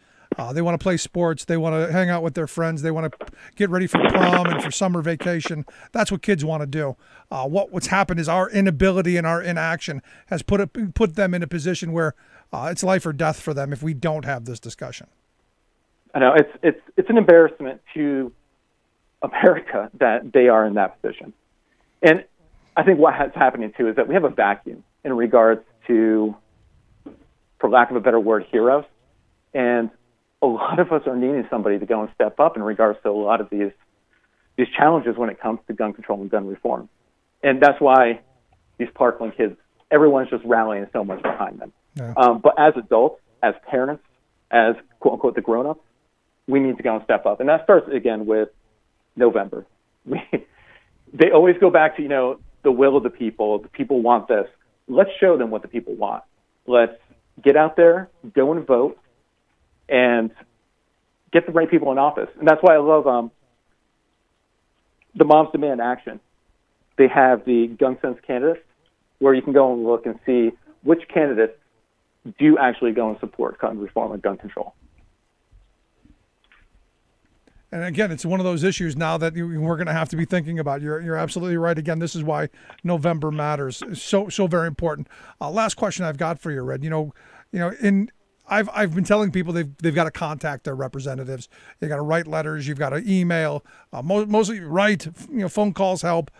They want to play sports. They want to hang out with their friends. They want to get ready for prom and for summer vacation. That's what kids want to do. What's happened is our inability and our inaction has put them in a position where it's life or death for them if we don't have this discussion. I know it's an embarrassment to America that they are in that position. And I think what's happening too is that we have a vacuum in regards to, for lack of a better word, heroes. And a lot of us are needing somebody to go and step up in regards to a lot of these challenges when it comes to gun control and gun reform. And that's why these Parkland kids, everyone's just rallying so much behind them. Yeah. But as adults, as parents, as quote-unquote the grown-ups, we need to go and step up. And that starts, again, with November. They always go back to, the will of the people want this. Let's show them what the people want. Let's get out there, go and vote, and get the right people in office. And that's why I love the Moms Demand Action. They have the Gun Sense candidates where you can go and look and see which candidates do actually go and support gun reform and gun control. And again, it's one of those issues now that we're going to have to be thinking about. You're absolutely right. Again, this is why November matters. It's so very important. Last question I've got for you, Red. I've been telling people they've got to contact their representatives. They got to write letters. You've got to email. Mostly write. Phone calls help.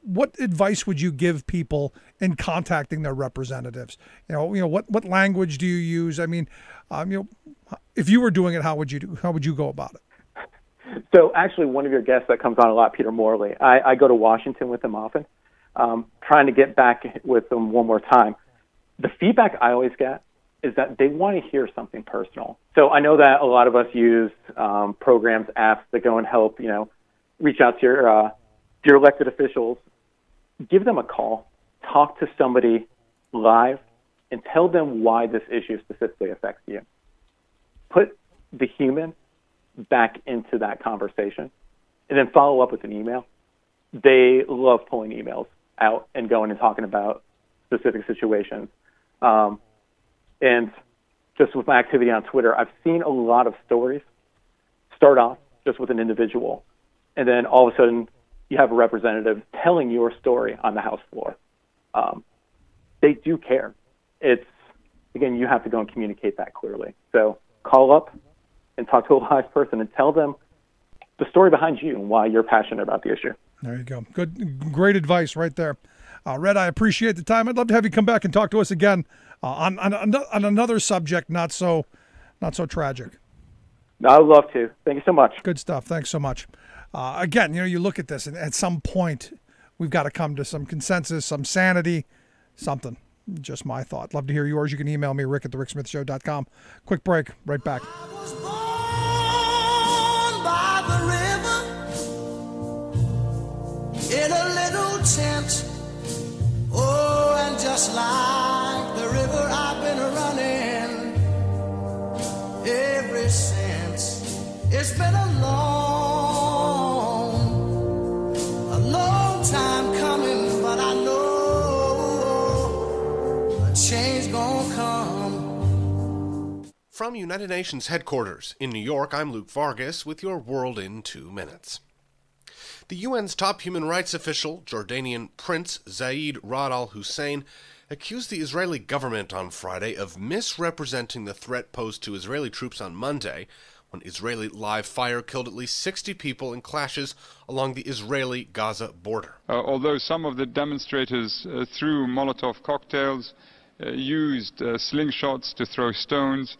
What advice would you give people in contacting their representatives? What language do you use? I mean, if you were doing it, how would you go about it? So actually, one of your guests that comes on a lot, Peter Morley, I go to Washington with him often, trying to get back with them one more time. The feedback I always get is that they want to hear something personal. So I know that a lot of us use programs, apps that go and help, reach out to your elected officials. Give them a call, talk to somebody live, and tell them why this issue specifically affects you. Put the human back into that conversation, and then follow up with an email. They love pulling emails out and going and talking about specific situations. And just with my activity on Twitter, I've seen a lot of stories start off just with an individual, and then all of a sudden you have a representative telling your story on the House floor. They do care. Again, you have to go and communicate that clearly. So call up and talk to a live person and tell them the story behind you and why you're passionate about the issue. There you go. Great advice right there. Red, I appreciate the time. I'd love to have you come back and talk to us again on another subject, not so tragic. I would love to. Thank you so much. Good stuff. Thanks so much. Again, you look at this, and at some point, we've got to come to some consensus, some sanity, something. Just my thought. Love to hear yours. You can email me, rick@thericksmithshow.com. Quick break. Right back. I was born by the river in a little tent. Oh, and just like the river, I've been running ever since. It's been a long time coming, but I know a change gonna come. From United Nations headquarters in New York, I'm Luke Vargas with your World in 2 Minutes. The UN's top human rights official, Jordanian Prince Zayed Ra'ad Al Hussein, accused the Israeli government on Friday of misrepresenting the threat posed to Israeli troops on Monday, when Israeli live fire killed at least 60 people in clashes along the Israeli-Gaza border. Although some of the demonstrators threw Molotov cocktails, used slingshots to throw stones,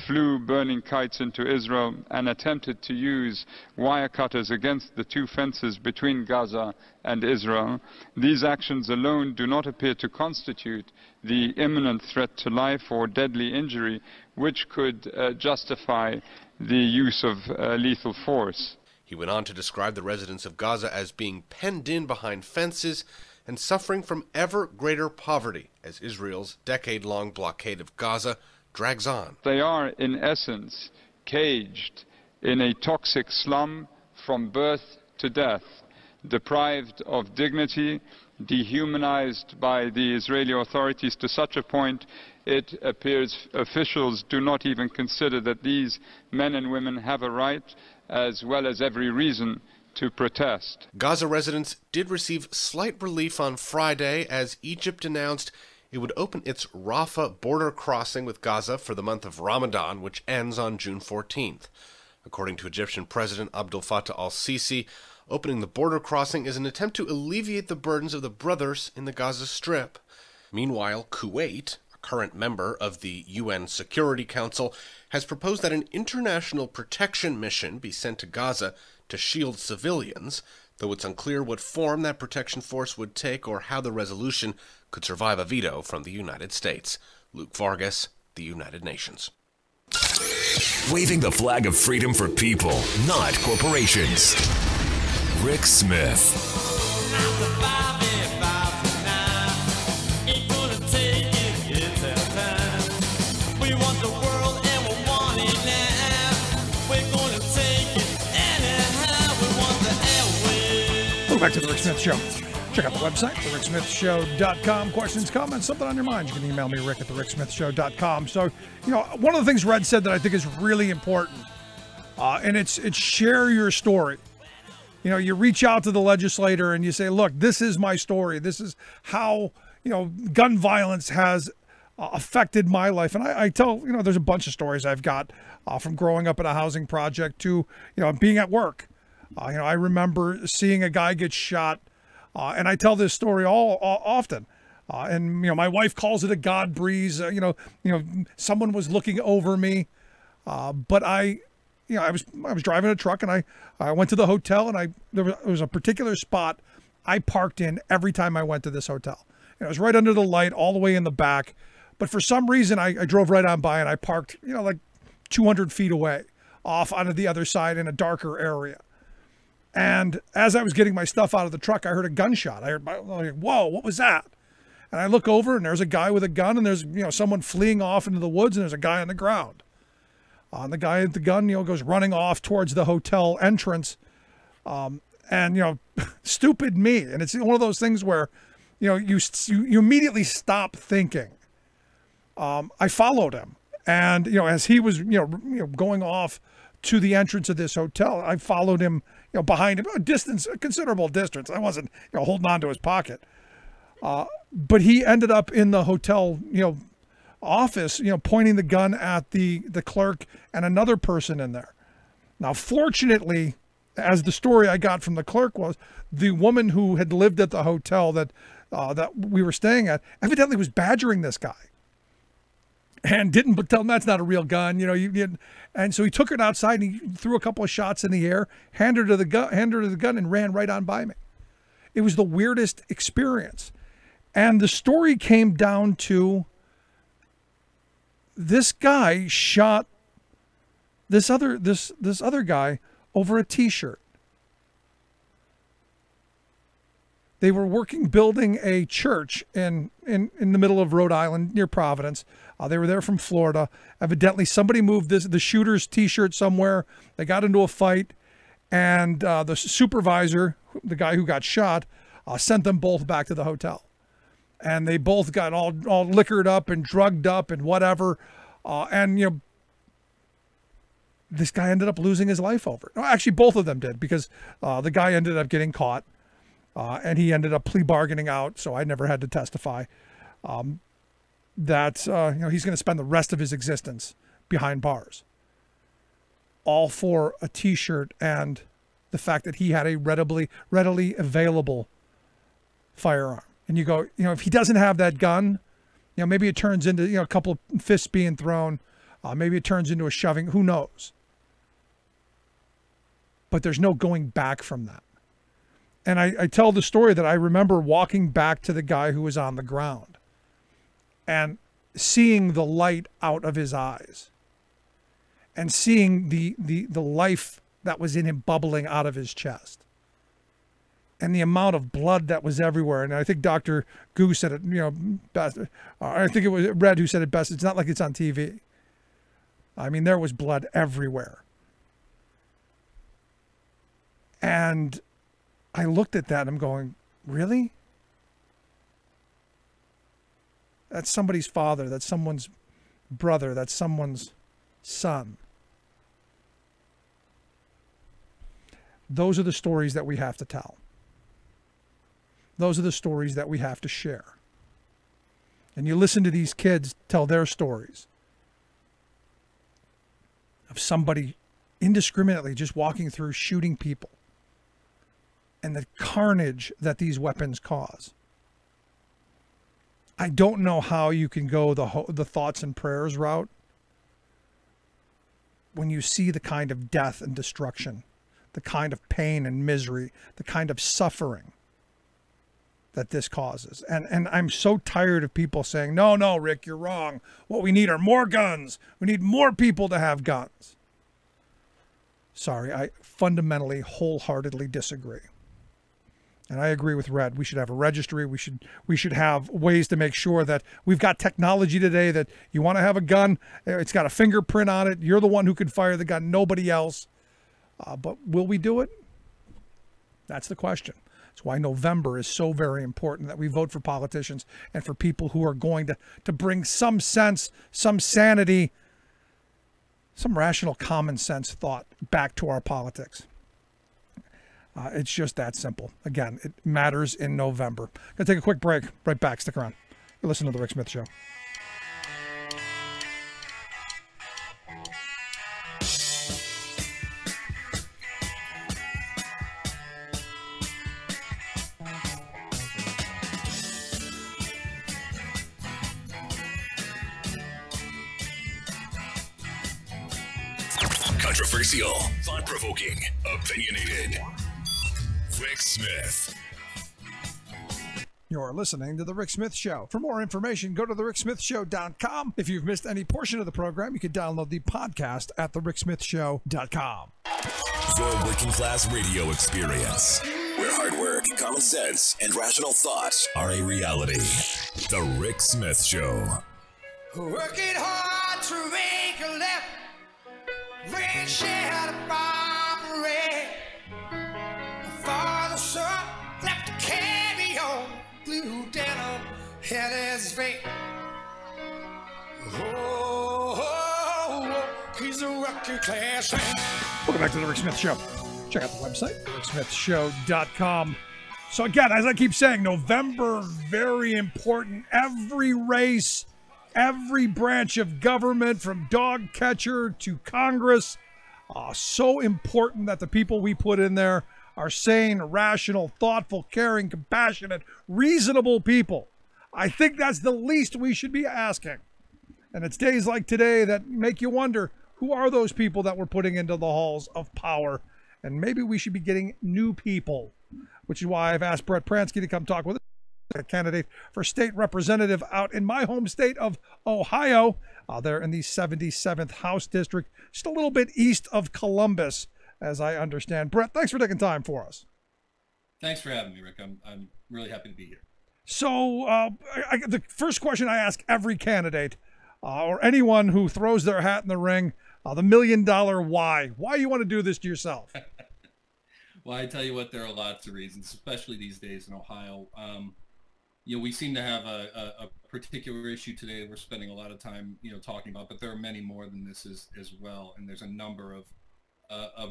flew burning kites into Israel, and attempted to use wire cutters against the two fences between Gaza and Israel, these actions alone do not appear to constitute the imminent threat to life or deadly injury which could justify the use of lethal force. He went on to describe the residents of Gaza as being penned in behind fences and suffering from ever greater poverty as Israel's decade-long blockade of Gaza drags on. They are, in essence, caged in a toxic slum from birth to death, deprived of dignity, dehumanized by the Israeli authorities to such a point it appears officials do not even consider that these men and women have a right, as well as every reason, to protest. Gaza residents did receive slight relief on Friday as Egypt announced it would open its Rafah border crossing with Gaza for the month of Ramadan, which ends on June 14th. According to Egyptian President Abdel Fattah al-Sisi, opening the border crossing is an attempt to alleviate the burdens of the brothers in the Gaza Strip. Meanwhile, Kuwait, a current member of the UN Security Council, has proposed that an international protection mission be sent to Gaza to shield civilians, though it's unclear what form that protection force would take or how the resolution could survive a veto from the United States. Luke Vargas, the United Nations. Waving the flag of freedom for people, not corporations. Rick Smith. Welcome back to The Rick Smith Show. Check out the website, thericksmithshow.com. Questions, comments, something on your mind, you can email me, rick@thericksmithshow.com. So, one of the things Red said that I think is really important, and it's share your story. You reach out to the legislator and you say, look, this is my story. This is how, gun violence has affected my life. And I tell, there's a bunch of stories I've got from growing up in a housing project to, being at work. I remember seeing a guy get shot, and I tell this story all often. And my wife calls it a God breeze. Someone was looking over me, but I was driving a truck, and I went to the hotel, and there was a particular spot I parked in every time I went to this hotel. It was right under the light, all the way in the back. But for some reason, I drove right on by, and I parked, like 200 feet away, off onto the other side in a darker area. And as I was getting my stuff out of the truck, I heard a gunshot. I heard, whoa, what was that? And I look over, and there's a guy with a gun, and there's someone fleeing off into the woods, and there's a guy on the ground. And the guy with the gun, goes running off towards the hotel entrance. And stupid me. And it's one of those things where, you immediately stop thinking. I followed him, and as he was, going off to the entrance of this hotel, I followed him, behind him, a considerable distance. I wasn't, holding on to his pocket. But he ended up in the hotel, office, pointing the gun at the clerk and another person in there. Now, fortunately, as the story I got from the clerk was, the woman who had lived at the hotel that we were staying at evidently was badgering this guy, and didn't tell him that's not a real gun, and so he took it outside, and he threw a couple of shots in the air, handed her the gun, and ran right on by me. It was the weirdest experience. And the story came down to this guy shot this other guy over a t-shirt. They were building a church in the middle of Rhode Island near Providence. They were there from Florida. Evidently, somebody moved the shooter's t-shirt somewhere. They got into a fight, and the supervisor, the guy who got shot, sent them both back to the hotel. And they both got all liquored up and drugged up and whatever. And this guy ended up losing his life over it. No, actually, both of them did, because the guy ended up getting caught, and he ended up plea bargaining out. So I never had to testify. That he's going to spend the rest of his existence behind bars, all for a T-shirt and the fact that he had a readily available firearm. And you go, if he doesn't have that gun, maybe it turns into, a couple of fists being thrown. Maybe it turns into a shoving. Who knows? But there's no going back from that. And I tell the story that I remember walking back to the guy who was on the ground and seeing the light out of his eyes and seeing the life that was in him bubbling out of his chest. And the amount of blood that was everywhere. And I think Dr. Goose said it, best. I think it was Red who said it best. It's not like it's on TV. I mean, there was blood everywhere. And I looked at that and I'm going, really? That's somebody's father. That's someone's brother. That's someone's son. Those are the stories that we have to tell. Those are the stories that we have to share. And you listen to these kids tell their stories of somebody indiscriminately just walking through shooting people and the carnage that these weapons cause. I don't know how you can go the thoughts and prayers route when you see the kind of death and destruction, the kind of pain and misery, the kind of suffering that this causes. And I'm so tired of people saying, no, Rick, you're wrong. What we need are more guns. We need more people to have guns. Sorry, I fundamentally, wholeheartedly disagree. And I agree with Red. We should have a registry. We should have ways to make sure that we've got technology today that you want to have a gun, it's got a fingerprint on it. You're the one who can fire the gun, nobody else. But will we do it? That's the question. That's why November is so very important, that we vote for politicians and for people who are going to bring some sense, some sanity, some rational common sense thought back to our politics. It's just that simple. Again, it matters in November. Going to take a quick break. Right back. Stick around. You're listening to The Rick Smith Show. Controversial, thought-provoking, opinionated. Rick Smith. You're listening to The Rick Smith Show. For more information, go to thericksmithshow.com. If you've missed any portion of the program, you can download the podcast at thericksmithshow.com. Your working class radio experience, where hard work, common sense, and rational thought are a reality. The Rick Smith Show. Working hard to make a left, rain shed a bomb red. My father, son, left to carry on, blue denim, had his vein. Oh, he's a working class man. Welcome back to The Rick Smith Show. Check out the website, thericksmithshow.com. So again, as I keep saying, November, very important. Every race, every branch of government, from dog catcher to Congress, so important that the people we put in there are sane, rational, thoughtful, caring, compassionate, reasonable people. I think that's the least we should be asking. And it's days like today that make you wonder, who are those people that we're putting into the halls of power? And maybe we should be getting new people, which is why I've asked Brett Pransky to come talk with us, a candidate for state representative out in my home state of Ohio. They're in the 77th House District, just a little bit east of Columbus, as I understand. Brett, thanks for taking time for us. Thanks for having me, Rick. I'm really happy to be here. So the first question I ask every candidate or anyone who throws their hat in the ring, the $1 million why. Why you want to do this to yourself? Well, I tell you what, there are lots of reasons, especially these days in Ohio. We seem to have a particular issue today we're spending a lot of time, talking about, but there are many more than this as well. And there's a number of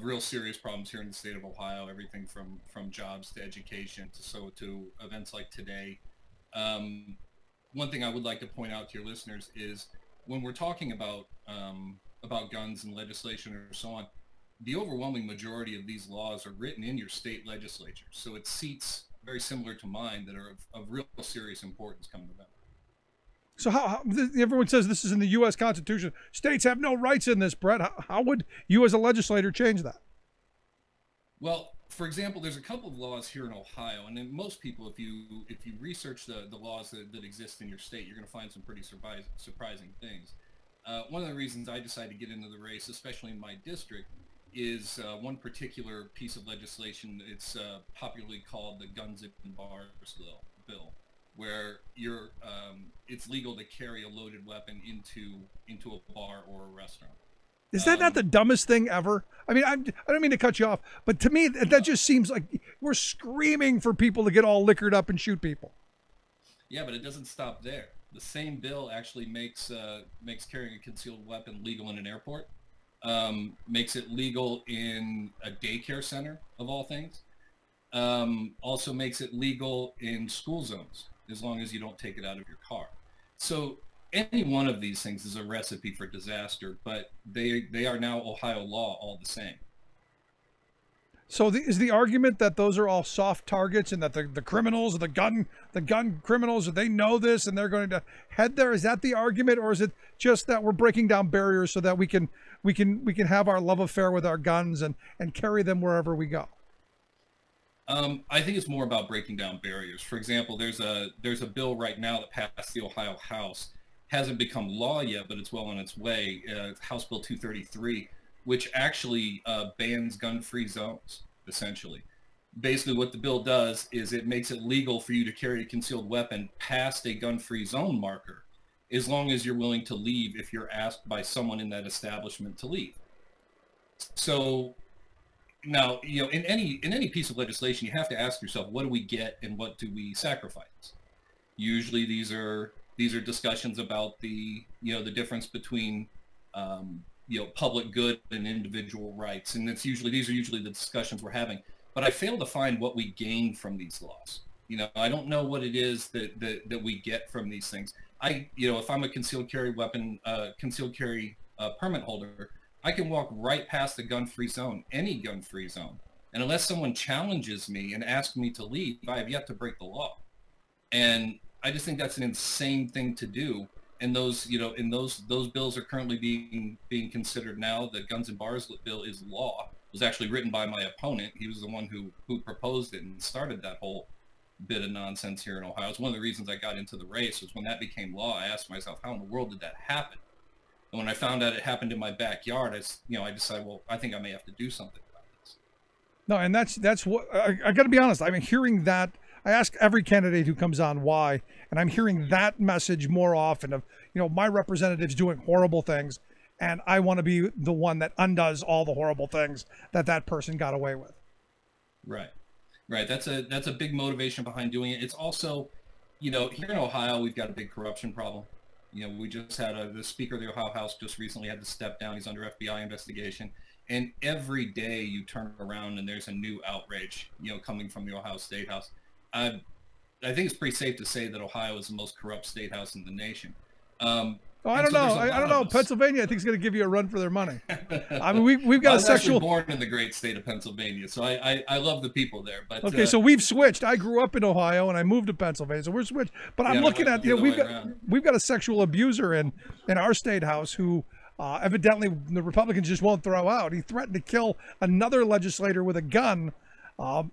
real serious problems here in the state of Ohio, everything from jobs to education to events like today. One thing I would like to point out to your listeners is when we're talking about guns and legislation or so on, the overwhelming majority of these laws are written in your state legislature. So it's seats very similar to mine that are of real serious importance come November. So how everyone says this is in the U.S. Constitution. States have no rights in this, Brett. How would you as a legislator change that? Well, for example, there's a couple of laws here in Ohio, and then most people, if you research the laws that exist in your state, you're going to find some pretty surprising things. One of the reasons I decided to get into the race, especially in my district, is one particular piece of legislation. It's popularly called the Guns and Bars bill, where it's legal to carry a loaded weapon into a bar or a restaurant. Is that not the dumbest thing ever? I mean, I don't mean to cut you off, but to me, that just seems like we're screaming for people to get all liquored up and shoot people. Yeah, but it doesn't stop there. The same bill actually makes carrying a concealed weapon legal in an airport, makes it legal in a daycare center, of all things, also makes it legal in school zones, as long as you don't take it out of your car. So any one of these things is a recipe for disaster, but they are now Ohio law all the same. So is the argument that those are all soft targets and that the criminals, the gun criminals, they know this and they're going to head there? Is that the argument, or is it just that we're breaking down barriers so that we can have our love affair with our guns and carry them wherever we go? I think it's more about breaking down barriers. For example, there's a bill right now that passed the Ohio House. Hasn't become law yet, but it's well on its way. House Bill 233, which actually bans gun-free zones, essentially. Basically, what the bill does is it makes it legal for you to carry a concealed weapon past a gun-free zone marker, as long as you're willing to leave if you're asked by someone in that establishment to leave. So now, in any piece of legislation, you have to ask yourself, what do we get and what do we sacrifice? Usually, these are discussions about the difference between public good and individual rights, and these are usually the discussions we're having. But I fail to find what we gain from these laws. I don't know what it is that we get from these things. If I'm a concealed carry permit holder, I can walk right past the gun-free zone, any gun-free zone, and unless someone challenges me and asks me to leave, I have yet to break the law. And I just think that's an insane thing to do. And those, you know, and those bills are currently being considered now. The Guns and Bars bill is law. It was actually written by my opponent. He was the one who proposed it and started that whole bit of nonsense here in Ohio. It's one of the reasons I got into the race was when that became law. I asked myself, how in the world did that happen? And when I found out it happened in my backyard, I decided, well, I think I may have to do something about this. No, and that's what I got to be honest. I'm hearing that. I ask every candidate who comes on why, and I'm hearing that message more often of, you know, my representative's doing horrible things, and I want to be the one that undoes all the horrible things that person got away with. Right. That's a big motivation behind doing it. It's also, you know, here in Ohio, we've got a big corruption problem. You know, we just had the Speaker of the Ohio House just recently had to step down. He's under FBI investigation. And every day you turn around and there's a new outrage, you know, coming from the Ohio State House. I think it's pretty safe to say that Ohio is the most corrupt state house in the nation. I don't know. Pennsylvania, I think, is going to give you a run for their money. I mean, we've got I a was sexual. actually born in the great state of Pennsylvania, so I love the people there. But okay, so we've switched. I grew up in Ohio and I moved to Pennsylvania, so we're switched. But I'm looking at, you know, we've got a sexual abuser in our state house who evidently the Republicans just won't throw out. He threatened to kill another legislator with a gun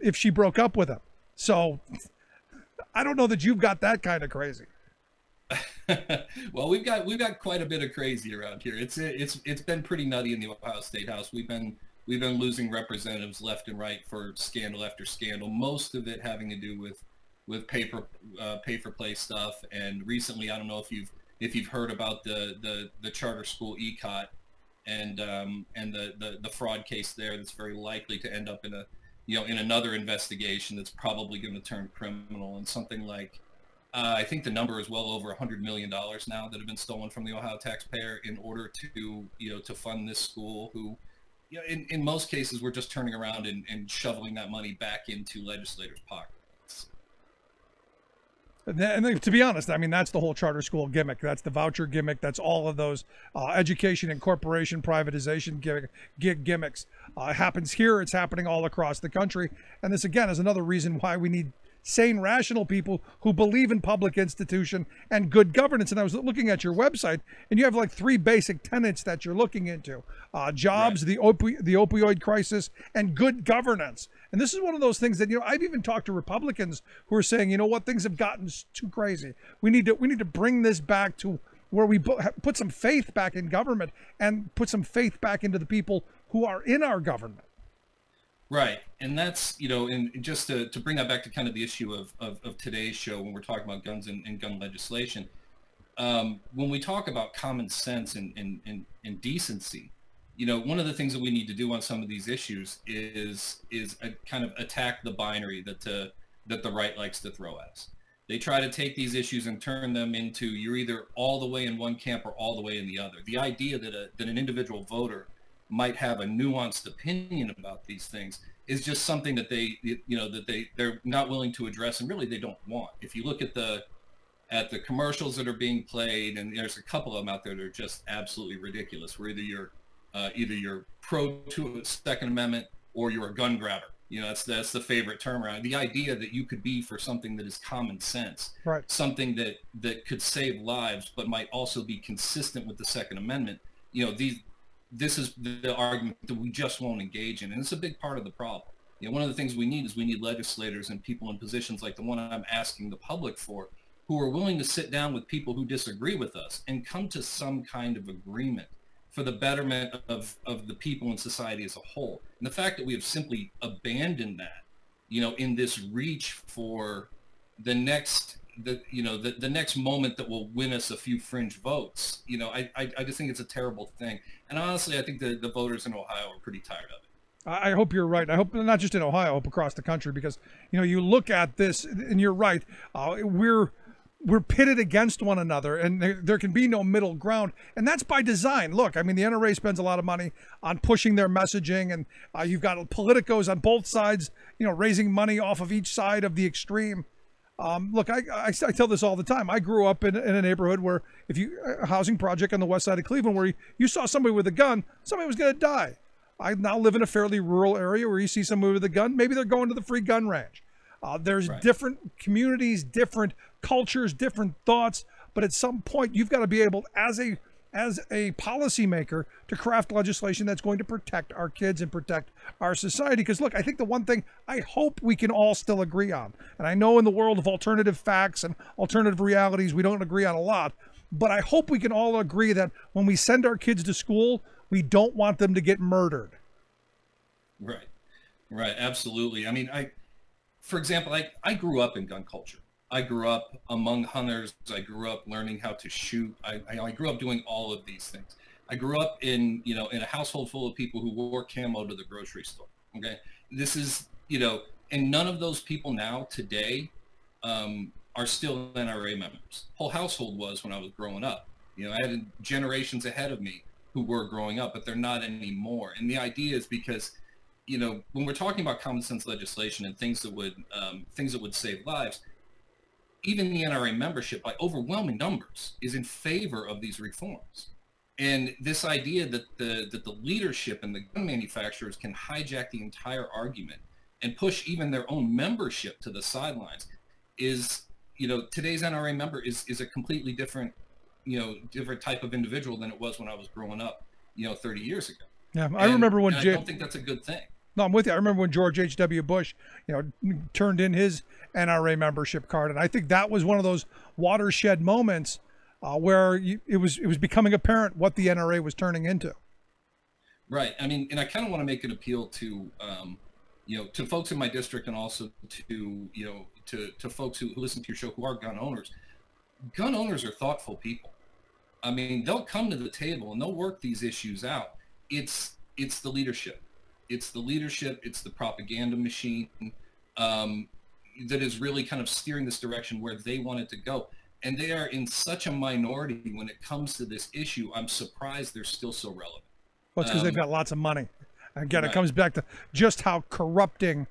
if she broke up with him. So I don't know that you've got that kind of crazy. Well, we've got quite a bit of crazy around here. It's been pretty nutty in the Ohio State House. We've been losing representatives left and right for scandal after scandal. Most of it having to do with pay for play stuff. And recently, I don't know if you've heard about the charter school ECOT and the fraud case there that's very likely to end up in another investigation that's probably going to turn criminal, and something like I think the number is well over $100 million now that have been stolen from the Ohio taxpayer in order to fund this school. Who, you know, in most cases, we're just turning around and shoveling that money back into legislators' pockets. And to be honest, I mean, that's the whole charter school gimmick. That's the voucher gimmick. That's all of those education and corporation privatization gimmicks. It happens here. It's happening all across the country. And this, again, is another reason why we need sane, rational people who believe in public institution and good governance. And I was looking at your website, and you have like 3 basic tenets that you're looking into: jobs, right, the opioid crisis, and good governance. And this is one of those things that, you know, I've even talked to Republicans who are saying, you know what, things have gotten too crazy. We need to bring this back to where we put some faith back in government and put some faith back into the people who are in our government. Right. And that's, you know, and just to bring that back to kind of the issue of today's show when we're talking about guns and gun legislation, when we talk about common sense and decency, you know, one of the things that we need to do on some of these issues is kind of attack the binary that the right likes to throw at us. They try to take these issues and turn them into you're either all the way in one camp or all the way in the other. The idea that an individual voter might have a nuanced opinion about these things is just something that they're not willing to address, and really they don't want. If you look at the commercials that are being played, and there's a couple of them out there that are just absolutely ridiculous, where either you're pro to Second Amendment or you're a gun grabber. You know, that's the favorite term around. The idea that you could be for something that is common sense, right, something that could save lives but might also be consistent with the Second Amendment. You know, this is the argument that we just won't engage in, and it's a big part of the problem. You know, one of the things we need legislators and people in positions like the one I'm asking the public for, who are willing to sit down with people who disagree with us and come to some kind of agreement for the betterment of the people in society as a whole. And the fact that we have simply abandoned that, you know, in this reach for the next moment that will win us a few fringe votes, you know, I just think it's a terrible thing. And honestly, I think the voters in Ohio are pretty tired of it. I hope you're right. I hope not just in Ohio, I hope across the country, because, you know, you look at this and you're right. We're pitted against one another, and there can be no middle ground. And that's by design. Look, I mean, the NRA spends a lot of money on pushing their messaging, and you've got politicos on both sides, you know, raising money off of each side of the extreme. Look, I tell this all the time. I grew up in a neighborhood where a housing project on the west side of Cleveland, where you saw somebody with a gun, somebody was going to die. I now live in a fairly rural area where you see somebody with a gun, maybe they're going to the free gun range. There's right, different communities, different cultures, different thoughts, but at some point you've got to be able, as a policymaker, to craft legislation that's going to protect our kids and protect our society. Because look, I think the one thing I hope we can all still agree on, and I know in the world of alternative facts and alternative realities, we don't agree on a lot, but I hope we can all agree that when we send our kids to school, we don't want them to get murdered. Right, absolutely. I mean, for example, I grew up in gun culture. I grew up among hunters. I grew up learning how to shoot. I grew up doing all of these things. I grew up in a household full of people who wore camo to the grocery store. Okay. This is, and none of those people now today are still NRA members. Whole household was when I was growing up. I had generations ahead of me who were growing up, but they're not anymore. And the idea is because, when we're talking about common sense legislation and things that would save lives, even the NRA membership, by overwhelming numbers, is in favor of these reforms. And this idea that the leadership and the gun manufacturers can hijack the entire argument and push even their own membership to the sidelines is, today's NRA member is a completely different, different type of individual than it was when I was growing up, 30 years ago. Yeah, I remember when I don't think that's a good thing. No, I'm with you. I remember when George H.W. Bush, turned in his NRA membership card, and I think that was one of those watershed moments where it was becoming apparent what the NRA was turning into. Right. I mean, and I kind of want to make an appeal to, to folks in my district, and also to, to folks who listen to your show who are gun owners. Gun owners are thoughtful people. I mean, they'll come to the table and they'll work these issues out. It's the leadership. It's the leadership, it's the propaganda machine that is really kind of steering this direction where they want it to go. And they are in such a minority when it comes to this issue. I'm surprised they're still so relevant. Well, it's because they've got lots of money. Again, it comes back to just how corrupting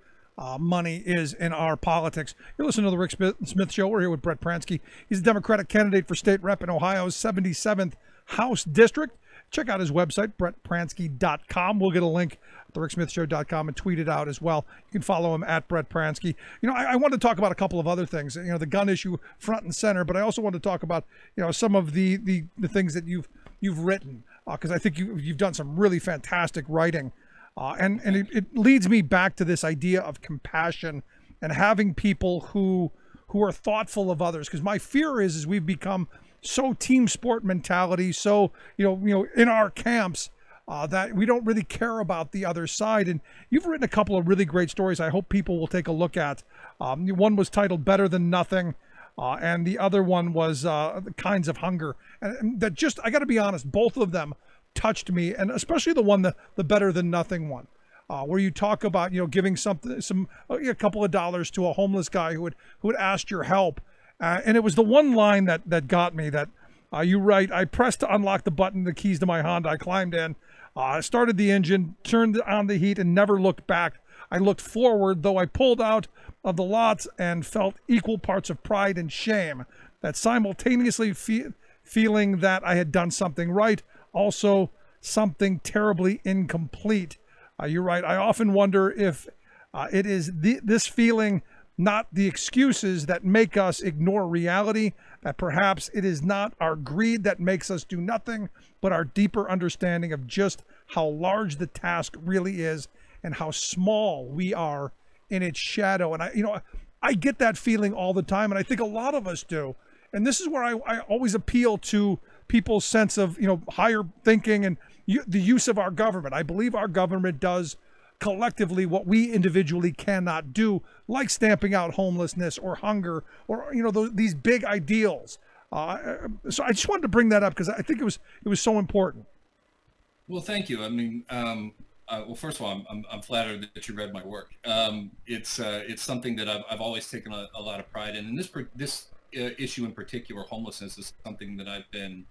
money is in our politics. You're listening to the Rick Smith Show. We're here with Brett Pransky. He's a Democratic candidate for state rep in Ohio's 77th House District. Check out his website, brettpransky.com. We'll get a link at thericksmithshow.com and tweet it out as well. You can follow him at Brett Pransky. I want to talk about a couple of other things, the gun issue front and center, but I also want to talk about, some of the things that you've written, because I think you've done some really fantastic writing. And it leads me back to this idea of compassion and having people who are thoughtful of others. Because my fear is we've become so team sport mentality, so in our camps that we don't really care about the other side. And you've written a couple of really great stories I hope people will take a look at. One was titled Better Than Nothing, and the other one was The Kinds of Hunger. And that just, I got to be honest, both of them touched me, and especially the one, the Better Than Nothing one, where you talk about giving a couple of dollars to a homeless guy who had asked your help. And it was the one line that got me, that you write, I pressed to unlock the button, the keys to my Honda. I climbed in, started the engine, turned on the heat, and never looked back. I looked forward, though I pulled out of the lots and felt equal parts of pride and shame, that simultaneously feeling that I had done something right, also something terribly incomplete. You write, I often wonder if it is this feeling, not the excuses, that make us ignore reality, that perhaps it is not our greed that makes us do nothing, but our deeper understanding of just how large the task really is and how small we are in its shadow. And I get that feeling all the time, and I think a lot of us do. And this is where I always appeal to people's sense of, higher thinking and the use of our government. I believe our government does collectively what we individually cannot do, like stamping out homelessness or hunger or these big ideals. So I just wanted to bring that up because I think it was so important. Well, thank you. I mean, well, first of all, I'm flattered that you read my work. It's something that I've always taken a lot of pride in, and this issue in particular, homelessness, is something that I've been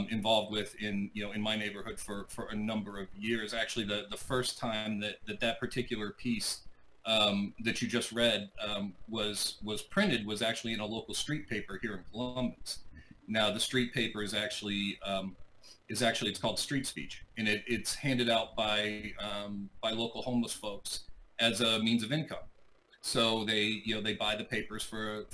involved with in my neighborhood for a number of years. Actually, the first time that particular piece that you just read was printed was actually in a local street paper here in Columbus. Now, the street paper is actually it's called Street Speech, and it's handed out by local homeless folks as a means of income. So they buy the papers for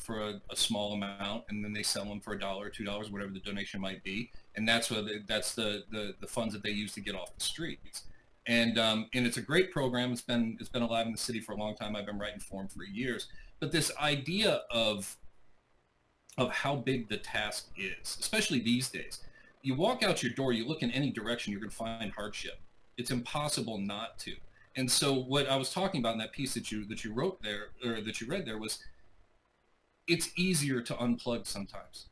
a small amount, and then they sell them for $1 or $2, whatever the donation might be, and that's the funds that they use to get off the streets. And it's a great program. It's been alive in the city for a long time. I've been writing for them for years. But this idea of how big the task is, especially these days, you walk out your door, you look in any direction, you're going to find hardship. It's impossible not to. And so what I was talking about in that piece that you wrote there, or that you read there, was it's easier to unplug sometimes.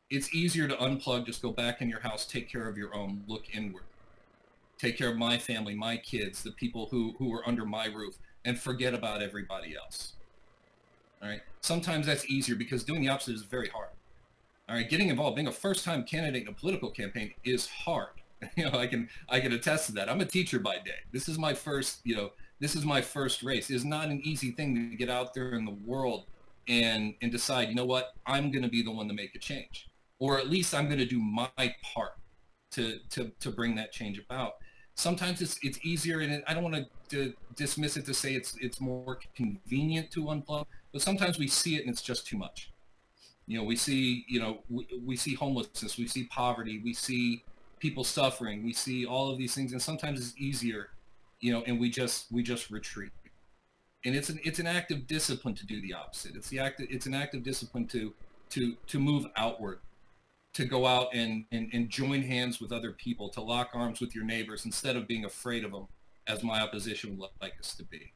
It's easier to unplug, just go back in your house, take care of your own, look inward. Take care of my family, my kids, the people who are under my roof, and forget about everybody else. All right. Sometimes that's easier because doing the opposite is very hard. All right. Getting involved, being a first-time candidate in a political campaign is hard. I can attest to that. I'm a teacher by day. This is my first, this is my first race. It's not an easy thing to get out there in the world and decide, you know what, I'm going to be the one to make a change, or at least I'm going to do my part to bring that change about. Sometimes it's easier, and I don't want to dismiss it to say it's more convenient to unplug, but sometimes we see it and it's just too much. We see we see homelessness, we see poverty, we see people suffering, we see all of these things, and sometimes it's easier, and we just retreat. And it's an act of discipline to do the opposite. It's an act of discipline to move outward, to go out and join hands with other people, to lock arms with your neighbors instead of being afraid of them, as my opposition would like us to be.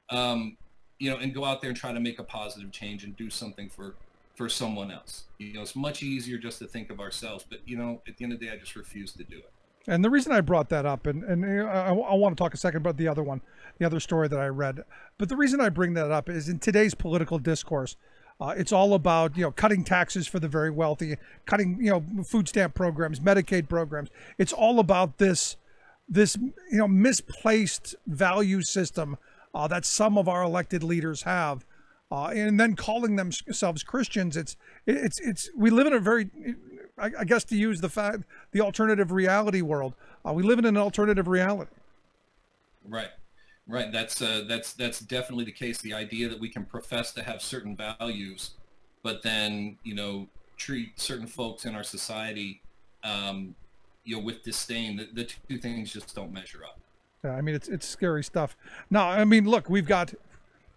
And go out there and try to make a positive change and do something for someone else. It's much easier just to think of ourselves, but at the end of the day, I just refuse to do it. And the reason I brought that up, and I want to talk a second about the other story that I read, but the reason I bring that up is in today's political discourse, it's all about, cutting taxes for the very wealthy, cutting, food stamp programs, Medicaid programs. It's all about this misplaced value system that some of our elected leaders have, and then calling themselves Christians. It's we live in a very, I guess, to use the alternative reality world. We live in an alternative reality. Right. That's definitely the case. The idea that we can profess to have certain values, but then treat certain folks in our society, with disdain. The two things just don't measure up. Yeah, I mean, it's scary stuff. Now, I mean, look, we've got,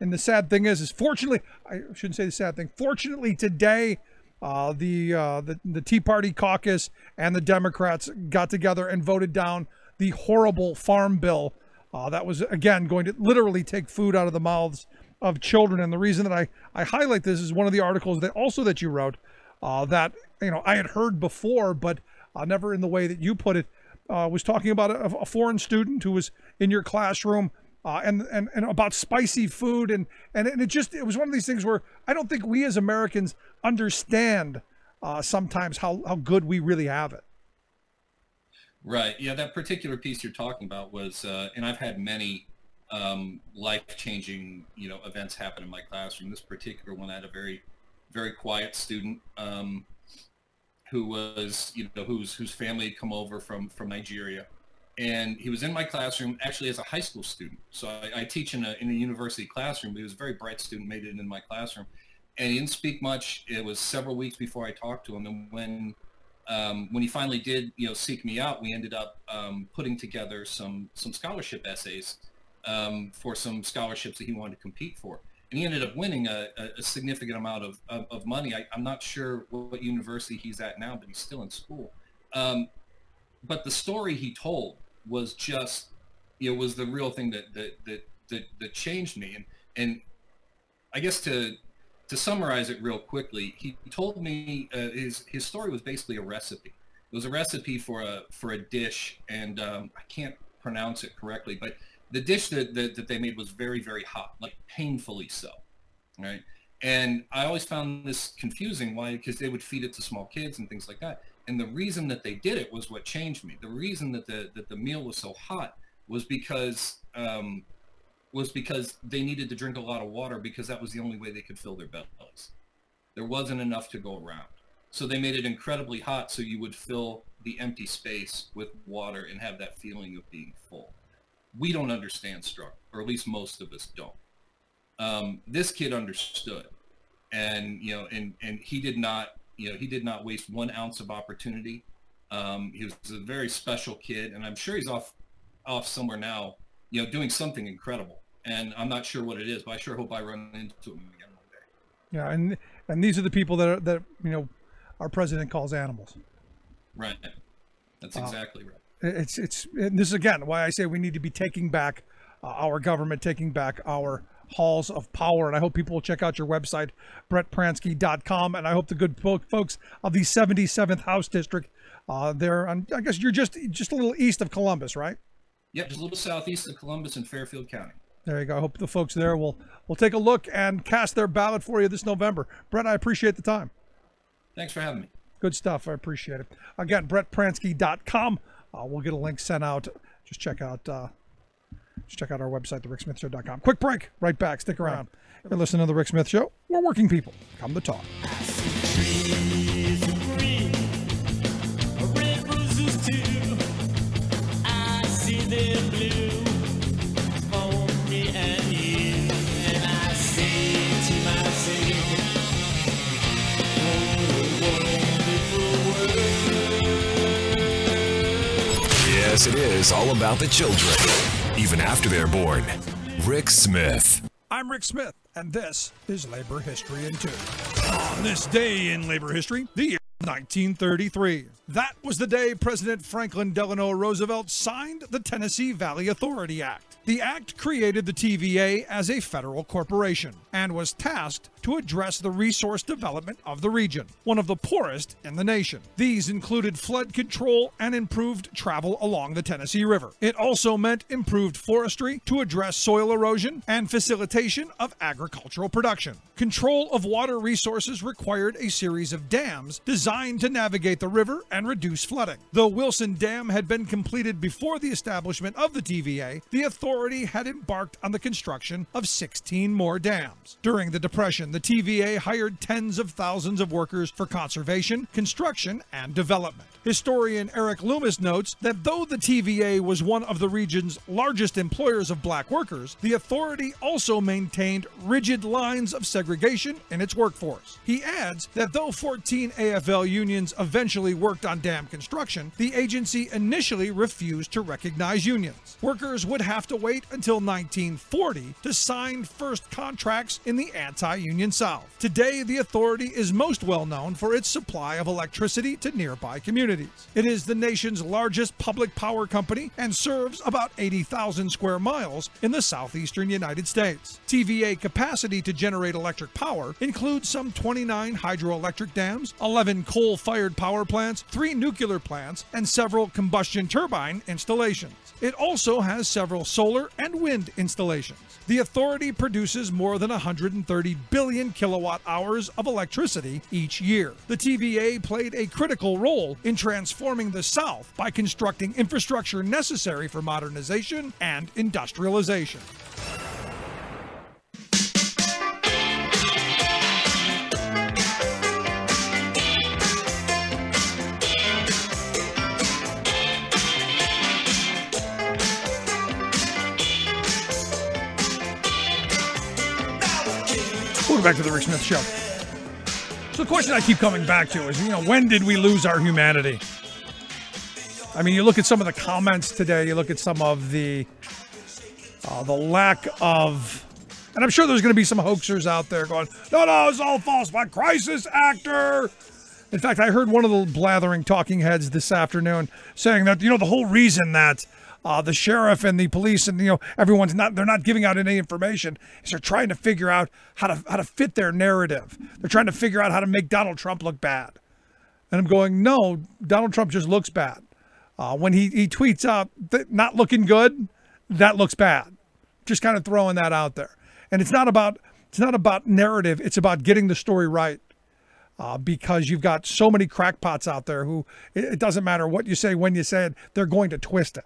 and the sad thing is fortunately, I shouldn't say the sad thing. Fortunately, today, the Tea Party caucus and the Democrats got together and voted down the horrible farm bill that was, again, going to literally take food out of the mouths of children. And the reason that I highlight this is one of the articles that you wrote that I had heard before, but never in the way that you put it. Was talking about a foreign student who was in your classroom and about spicy food, and it was one of these things where I don't think we as Americans understand sometimes how good we really have it. Right. Yeah, that particular piece you're talking about was, and I've had many life-changing events happen in my classroom. This particular one, I had a very, very quiet student who was, whose family had come over from Nigeria, and he was in my classroom actually as a high school student. So I teach in a university classroom. But he was a very bright student, made it in my classroom, and he didn't speak much. It was several weeks before I talked to him, and when he finally did, seek me out, we ended up putting together some scholarship essays for some scholarships that he wanted to compete for. And he ended up winning a significant amount of money. I'm not sure what university he's at now, but he's still in school. But the story he told was just, was the real thing that changed me. And I guess to summarize it real quickly, he told me his story was basically a recipe. It was a recipe for a dish, and I can't pronounce it correctly, but the dish that they made was very, very hot, like painfully so, right? And I always found this confusing. Why? Because they would feed it to small kids and things like that. And the reason that they did it was what changed me. The reason that the meal was so hot was because they needed to drink a lot of water, because that was the only way they could fill their bellies. There wasn't enough to go around. So they made it incredibly hot so you would fill the empty space with water and have that feeling of being full. We don't understand struggle, or at least most of us don't. This kid understood, and he did not waste 1 ounce of opportunity. He was a very special kid, and I'm sure he's off somewhere now, doing something incredible. And I'm not sure what it is, but I sure hope I run into him again one day. Yeah, and these are the people that our president calls animals. Right. That's exactly right. And this is again why I say we need to be taking back our government, taking back our halls of power. And I hope people will check out your website, brettpransky.com. And I hope the good folks of the 77th House District, I guess you're just a little east of Columbus, right? Yep, just a little southeast of Columbus in Fairfield County. There you go. I hope the folks there will take a look and cast their ballot for you this November. Brett, I appreciate the time. Thanks for having me. Good stuff. I appreciate it. Again, brettpransky.com. We'll get a link sent out. Just check out our website, thericksmithshow.com. Quick break. Right back. Stick around. You're listening to The Rick Smith Show, where working people come to talk. I see them blue for me and you, and I say to myself, Yes, it is all about the children, even after they're born. Rick Smith. I'm Rick Smith, and this is Labor History in 2. On this day in labor history, the year 1933. That was the day President Franklin Delano Roosevelt signed the Tennessee Valley Authority Act. The act created the TVA as a federal corporation and was tasked to address the resource development of the region, one of the poorest in the nation. These included flood control and improved travel along the Tennessee River. It also meant improved forestry to address soil erosion and facilitation of agricultural production. Control of water resources required a series of dams designed to navigate the river and reduce flooding. Though Wilson Dam had been completed before the establishment of the TVA, the authority had embarked on the construction of 16 more dams. During the Depression, the TVA hired tens of thousands of workers for conservation, construction, and development. Historian Eric Loomis notes that though the TVA was one of the region's largest employers of black workers, the authority also maintained rigid lines of segregation in its workforce. He adds that though 14 AFL unions eventually worked on dam construction, the agency initially refused to recognize unions. Workers would have to wait until 1940 to sign first contracts in the anti-union South. Today, the authority is most well known for its supply of electricity to nearby communities. It is the nation's largest public power company and serves about 80,000 square miles in the southeastern United States. TVA capacity to generate electric power includes some 29 hydroelectric dams, 11 coal-fired power plants, 3 nuclear plants, and several combustion turbine installations. It also has several solar and wind installations. The authority produces more than 130 billion kilowatt hours of electricity each year. The TVA played a critical role in transforming the South by constructing infrastructure necessary for modernization and industrialization. Welcome back to the Rick Smith Show. So the question I keep coming back to is, when did we lose our humanity? I mean, you look at some of the comments today, you look at some of the lack of, and I'm sure there's going to be some hoaxers out there going, no, it's all false, my crisis actor. In fact, I heard one of the blathering talking heads this afternoon saying that, the whole reason that the sheriff and the police and they're not giving out any information is they're trying to figure out how to fit their narrative. They're trying to figure out how to make Donald Trump look bad. And I'm going, no, Donald Trump just looks bad. When he tweets out not looking good, that looks bad. Just kind of throwing that out there. And it's not about narrative. It's about getting the story right. Because you've got so many crackpots out there who it doesn't matter what you say, when you say it, they're going to twist it.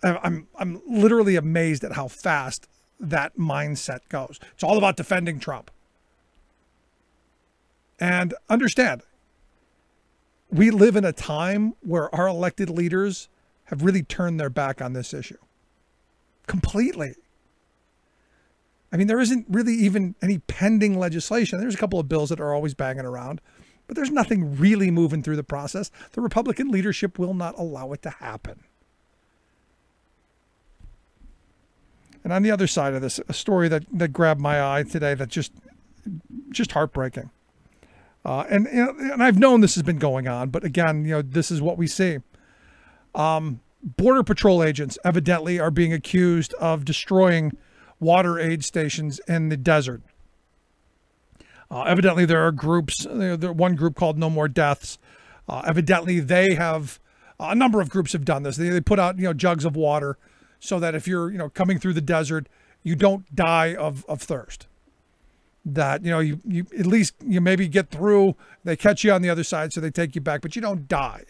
I'm literally amazed at how fast that mindset goes. It's all about defending Trump. And understand, we live in a time where our elected leaders have really turned their back on this issue. completely. I mean, there isn't really even any pending legislation. There's a couple of bills that are always banging around, but there's nothing really moving through the process. The Republican leadership will not allow it to happen. And on the other side of this, a story that grabbed my eye today that just heartbreaking. And I've known this has been going on, but again, this is what we see. Border Patrol agents evidently are being accused of destroying water aid stations in the desert. Evidently, there are groups. There's one group called No More Deaths. Evidently, they have a number of groups have done this. They put out jugs of water so that if you're coming through the desert, you don't die of thirst. That you at least you maybe get through. They catch you on the other side, so they take you back, but you don't die.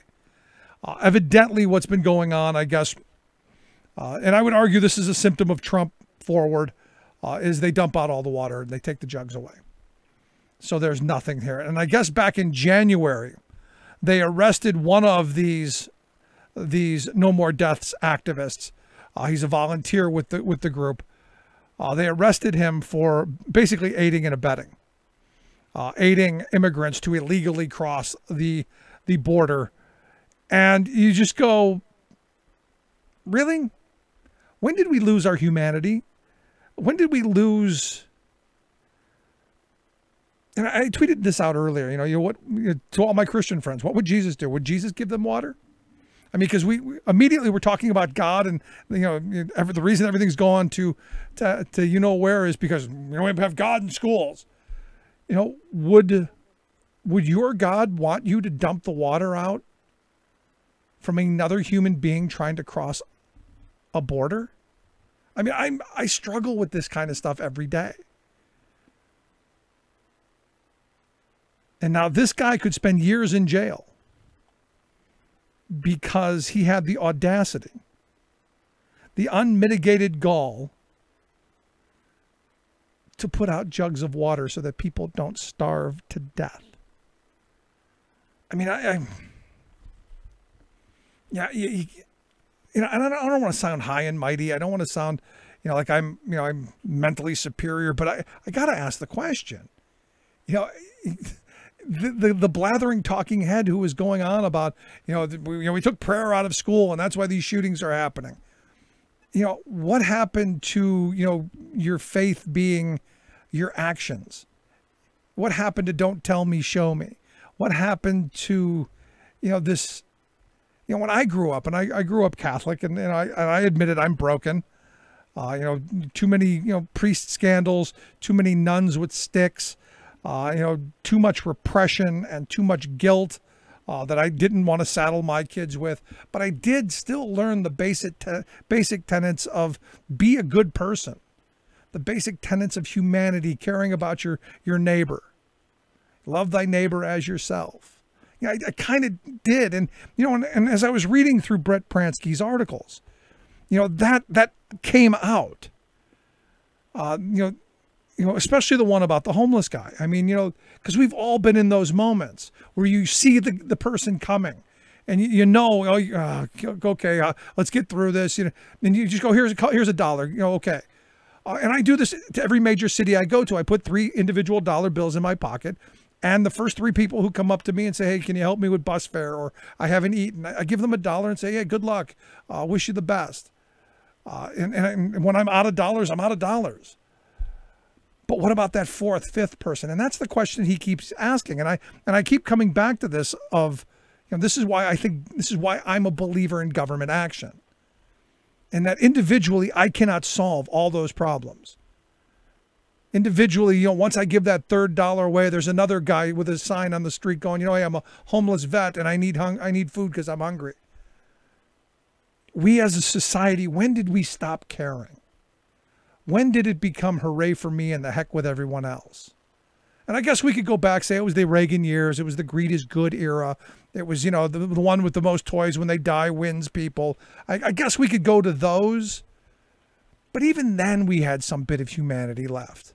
Evidently, what's been going on, I guess, and I would argue this is a symptom of Trump forward, is they dump out all the water and they take the jugs away. So there's nothing here. And I guess back in January, they arrested one of these No More Deaths activists. He's a volunteer with the group. They arrested him for basically aiding and abetting, aiding immigrants to illegally cross the border. And you just go, really? When did we lose our humanity? When did we lose? And I tweeted this out earlier. To all my Christian friends, what would Jesus do? Would Jesus give them water? I mean, because we immediately we're talking about God, and the reason everything's gone to where is because we have God in schools. Would your God want you to dump the water out from another human being trying to cross a border? I mean, I struggle with this kind of stuff every day. And now this guy could spend years in jail because he had the audacity, the unmitigated gall to put out jugs of water so that people don't starve to death. I mean, and I don't want to sound high and mighty. I don't want to sound, like I'm mentally superior, but I got to ask the question, the blathering talking head who was going on about, we took prayer out of school and that's why these shootings are happening. What happened to, your faith being your actions? What happened to don't tell me, show me? What happened to, this, when I grew up, and I grew up Catholic, and I admitted I'm broken. Too many, priest scandals, too many nuns with sticks, too much repression and too much guilt that I didn't want to saddle my kids with. But I did still learn the basic tenets of be a good person, the basic tenets of humanity, caring about your neighbor, love thy neighbor as yourself. I kind of did. And, and as I was reading through Brett Pransky's articles, that came out, especially the one about the homeless guy. I mean, because we've all been in those moments where you see the person coming and okay, let's get through this, and you just go, here's $1, okay. And I do this to every major city I go to. I put 3 individual dollar bills in my pocket. And the first 3 people who come up to me and say, hey, can you help me with bus fare? Or I haven't eaten. I give them $1 and say, hey, good luck. Wish you the best. And when I'm out of dollars, I'm out of dollars. But what about that 4th, 5th person? And that's the question he keeps asking. And I keep coming back to this of, this is why I'm a believer in government action. And that individually, I cannot solve all those problems. Individually, once I give that $3 away, there's another guy with a sign on the street going, hey, I'm a homeless vet and I need food because I'm hungry. We as a society, when did we stop caring? When did it become hooray for me and the heck with everyone else? And I guess we could go back, say it was the Reagan years. It was the greed is good era. It was, the one with the most toys when they die wins people. I guess we could go to those. But even then we had some bit of humanity left.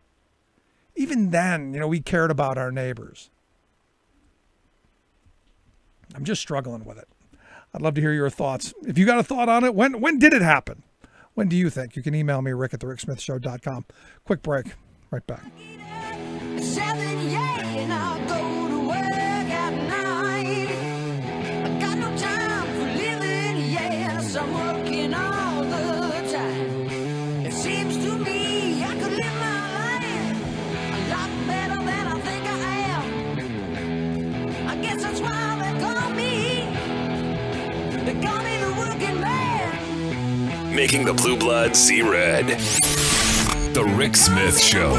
Even then, we cared about our neighbors. I'm just struggling with it. I'd love to hear your thoughts. If you got a thought on it, when did it happen? When do you think? You can email me, rick@thericksmithshow.com. Quick break. Right back. 7, yeah, and I'll go to work at night. I got no time for living, yes, I'm working all the time. It seems to me I could live my life a lot better than I think I am. I guess that's why they call me the working man. Making the blue blood see red. The Rick Smith Show.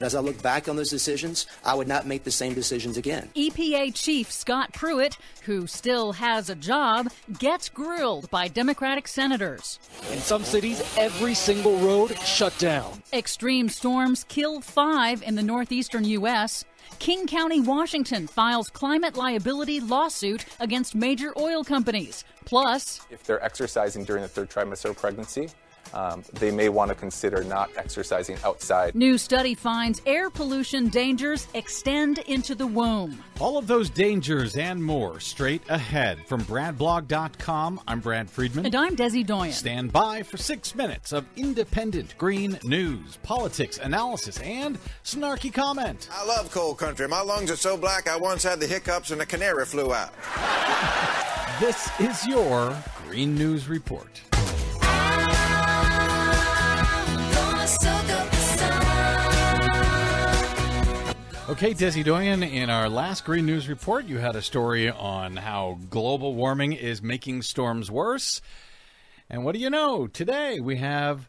As I look back on those decisions, I would not make the same decisions again. EPA Chief Scott Pruitt, who still has a job, gets grilled by Democratic senators. In some cities, every single road shut down. Extreme storms kill 5 in the northeastern U.S. King County, Washington files climate liability lawsuit against major oil companies. Plus, if they're exercising during the 3rd trimester of pregnancy, they may want to consider not exercising outside. New study finds air pollution dangers extend into the womb. All of those dangers and more straight ahead. From BradBlog.com, I'm Brad Friedman. And I'm Desi Doyen. Stand by for 6 minutes of independent green news, politics, analysis, and snarky comment. I love cold country. My lungs are so black I once had the hiccups and a canary flew out. This is your Green News Report. Okay, Desi Doyen, in our last Green News Report, you had a story on how global warming is making storms worse. And what do you know? Today we have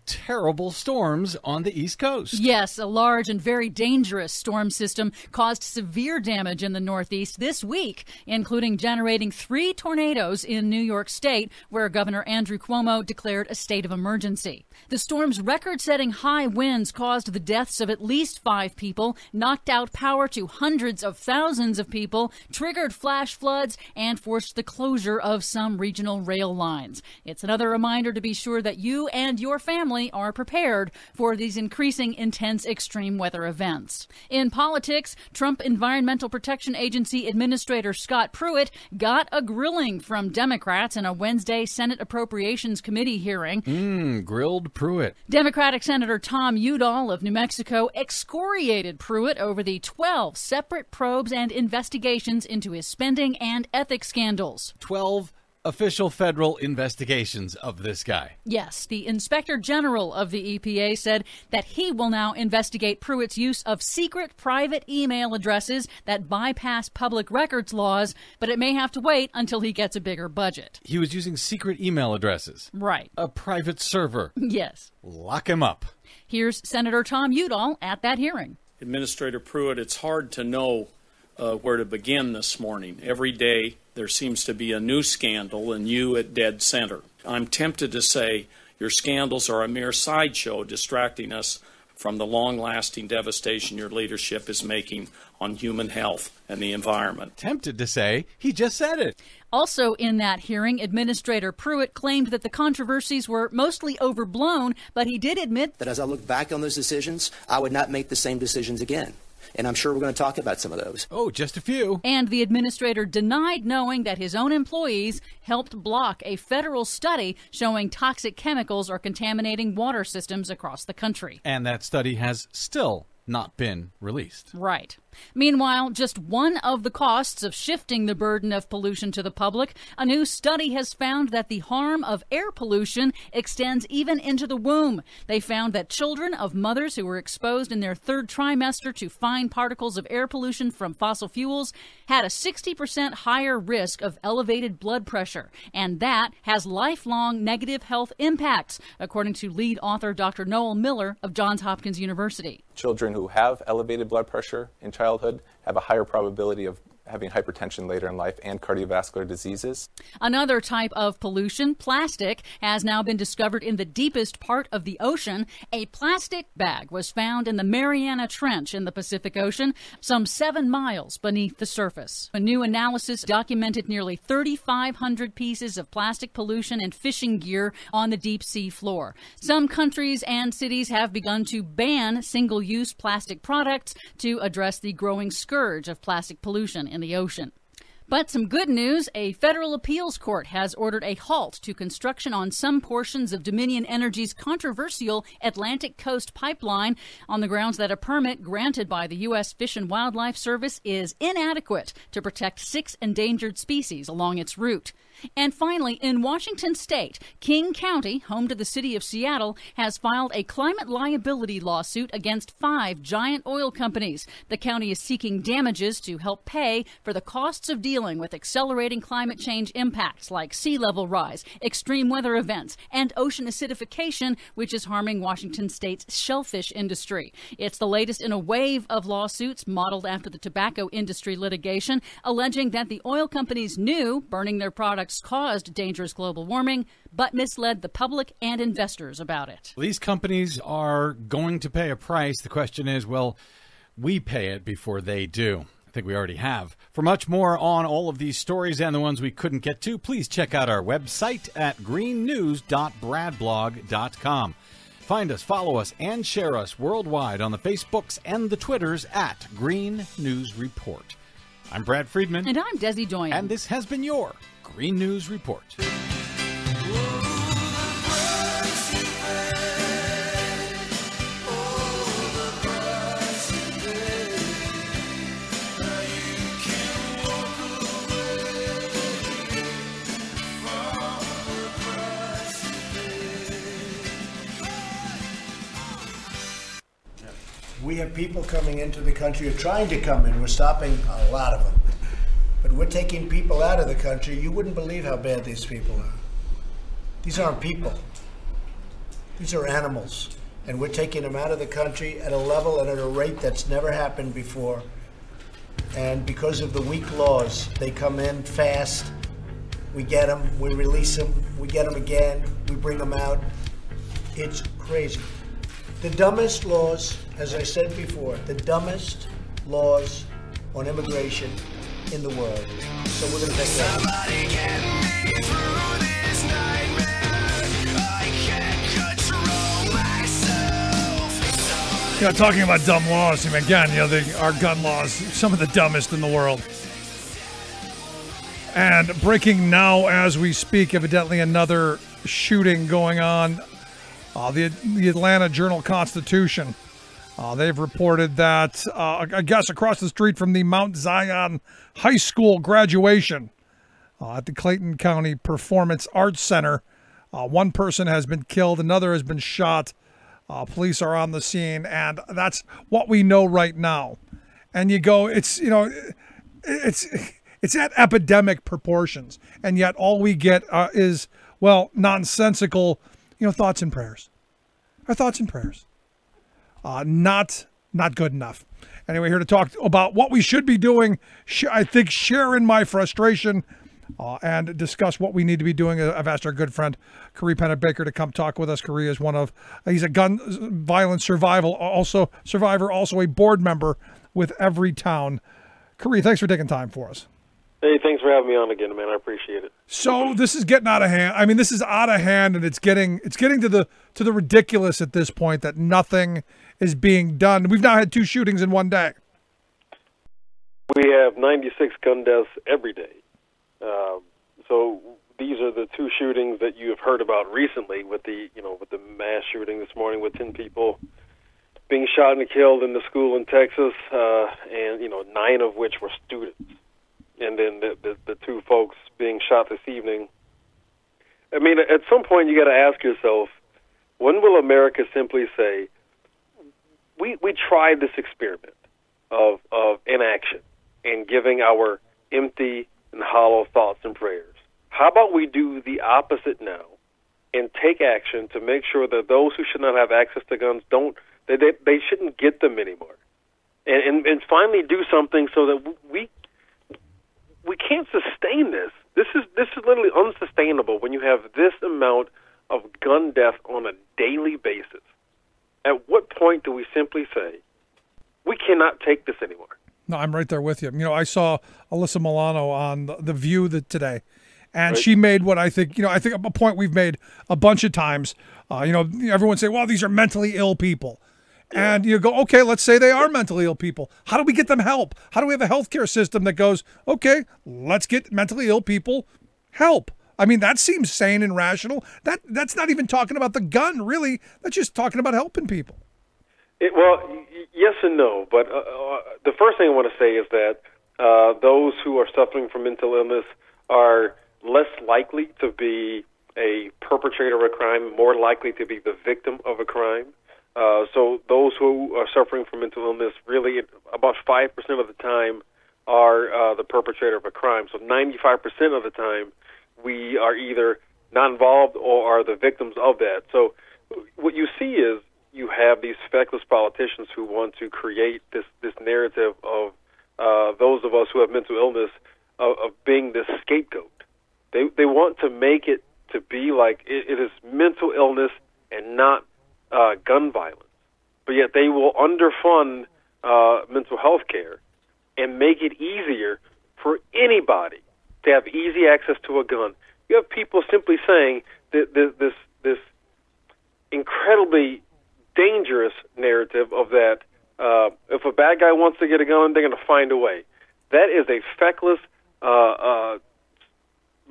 terrible storms on the East Coast. Yes, a large and very dangerous storm system caused severe damage in the Northeast this week, including generating 3 tornadoes in New York State, where Governor Andrew Cuomo declared a state of emergency. The storm's record-setting high winds caused the deaths of at least 5 people, knocked out power to hundreds of thousands of people, triggered flash floods, and forced the closure of some regional rail lines. It's another reminder to be sure that you and your family are prepared for these increasing intense extreme weather events. In politics, Trump Environmental Protection Agency Administrator Scott Pruitt got a grilling from Democrats in a Wednesday Senate Appropriations Committee hearing. Grilled Pruitt. Democratic Senator Tom Udall of New Mexico excoriated Pruitt over the 12 separate probes and investigations into his spending and ethics scandals. 12 official federal investigations of this guy. Yes, the Inspector General of the EPA said that he will now investigate Pruitt's use of secret private email addresses that bypass public records laws, but it may have to wait until he gets a bigger budget. He was using secret email addresses. Right. A private server. Yes. Lock him up. Here's Senator Tom Udall at that hearing. Administrator Pruitt, it's hard to know where to begin this morning. Every day there seems to be a new scandal and you at dead center. I'm tempted to say your scandals are a mere sideshow distracting us from the long-lasting devastation your leadership is making on human health and the environment. Tempted to say, he just said it. Also in that hearing, Administrator Pruitt claimed that the controversies were mostly overblown, but he did admit that as I look back on those decisions, I would not make the same decisions again. And I'm sure we're going to talk about some of those. Oh, just a few. And the administrator denied knowing that his own employees helped block a federal study showing toxic chemicals are contaminating water systems across the country. And that study has still not been released. Right. Meanwhile, just one of the costs of shifting the burden of pollution to the public, a new study has found that the harm of air pollution extends even into the womb. They found that children of mothers who were exposed in their 3rd trimester to fine particles of air pollution from fossil fuels had a 60% higher risk of elevated blood pressure, and that has lifelong negative health impacts, according to lead author Dr. Noel Miller of Johns Hopkins University. Children who have elevated blood pressure in childhood have a higher probability of having hypertension later in life and cardiovascular diseases. Another type of pollution, plastic, has now been discovered in the deepest part of the ocean. A plastic bag was found in the Mariana Trench in the Pacific Ocean, some 7 miles beneath the surface. A new analysis documented nearly 3,500 pieces of plastic pollution and fishing gear on the deep sea floor. Some countries and cities have begun to ban single-use plastic products to address the growing scourge of plastic pollution in the ocean. But some good news, a federal appeals court has ordered a halt to construction on some portions of Dominion Energy's controversial Atlantic Coast Pipeline on the grounds that a permit granted by the U.S. Fish and Wildlife Service is inadequate to protect 6 endangered species along its route. And finally, in Washington state, King County, home to the city of Seattle, has filed a climate liability lawsuit against 5 giant oil companies. The county is seeking damages to help pay for the costs of dealing with accelerating climate change impacts like sea level rise, extreme weather events, and ocean acidification, which is harming Washington state's shellfish industry. It's the latest in a wave of lawsuits modeled after the tobacco industry litigation, alleging that the oil companies knew burning their products caused dangerous global warming, but misled the public and investors about it. These companies are going to pay a price. The question is, will we pay it before they do? I think we already have. For much more on all of these stories and the ones we couldn't get to, please check out our website at greennews.bradblog.com. Find us, follow us, and share us worldwide on the Facebooks and the Twitters at Green News Report. I'm Brad Friedman. And I'm Desi Doyen. And this has been your Green News Report. We have people coming into the country or trying to come in. We're stopping a lot of them. But we're taking people out of the country. You wouldn't believe how bad these people are. These aren't people. These are animals. And we're taking them out of the country at a level and at a rate that's never happened before. And because of the weak laws, they come in fast. We get them, we release them, we get them again, we bring them out. It's crazy. The dumbest laws, as I said before, the dumbest laws on immigration in the world. So we're going to take that. Somebody get me through this nightmare. I can't control myself. You know, talking about dumb laws, I mean, again, you know, our gun laws, some of the dumbest in the world. And breaking now as we speak, evidently another shooting going on. The Atlanta Journal-Constitution, they've reported that, I guess, across the street from the Mount Zion High School graduation at the Clayton County Performance Arts Center, one person has been killed, another has been shot. Police are on the scene, and that's what we know right now. And you go, it's at epidemic proportions, and yet all we get is, well, nonsensical, thoughts and prayers. Our thoughts and prayers. Not good enough. Anyway, here to talk about what we should be doing, I think, sharing my frustration and discuss what we need to be doing. I've asked our good friend, Kari Pennant-Baker, to come talk with us. Kari is he's a gun violence survivor, also a board member with Everytown. Kari, thanks for taking time for us. Hey, thanks for having me on again, man. I appreciate it. So this is getting out of hand. I mean, this is out of hand, and it's getting to the ridiculous at this point that nothing is being done. We've now had 2 shootings in one day. We have 96 gun deaths every day. So these are the 2 shootings that you have heard about recently, with the mass shooting this morning with 10 people being shot and killed in the school in Texas, and 9 of which were students. And then the 2 folks being shot this evening. I mean, at some point you got to ask yourself, when will America simply say, we tried this experiment of inaction and giving our empty and hollow thoughts and prayers. How about we do the opposite now and take action to make sure that those who should not have access to guns they shouldn't get them anymore, and finally do something so that we can't sustain this. This is literally unsustainable when you have this amount of gun death on a daily basis. At what point do we simply say, we cannot take this anymore? No, I'm right there with you. I saw Alyssa Milano on The View today, and Right. she made what I think a point we've made a bunch of times. Everyone say, well, these are mentally ill people. And you go, okay, let's say they are mentally ill people. How do we get them help? How do we have a healthcare system that goes, okay, let's get mentally ill people help? I mean, that seems sane and rational. That's not even talking about the gun, really. That's just talking about helping people. Yes and no. But the first thing I want to say is that those who are suffering from mental illness are less likely to be a perpetrator of a crime, more likely to be the victim of a crime. So those who are suffering from mental illness, really about 5% of the time are the perpetrator of a crime. So 95% of the time, we are either not involved or are the victims of that. So what you see is you have these feckless politicians who want to create this narrative of those of us who have mental illness of being this scapegoat. They want to make it to be like it is mental illness and not gun violence. But yet they will underfund mental health care and make it easier for anybody to have easy access to a gun. You have people simply saying that this incredibly dangerous narrative of that if a bad guy wants to get a gun, they're going to find a way. That is a feckless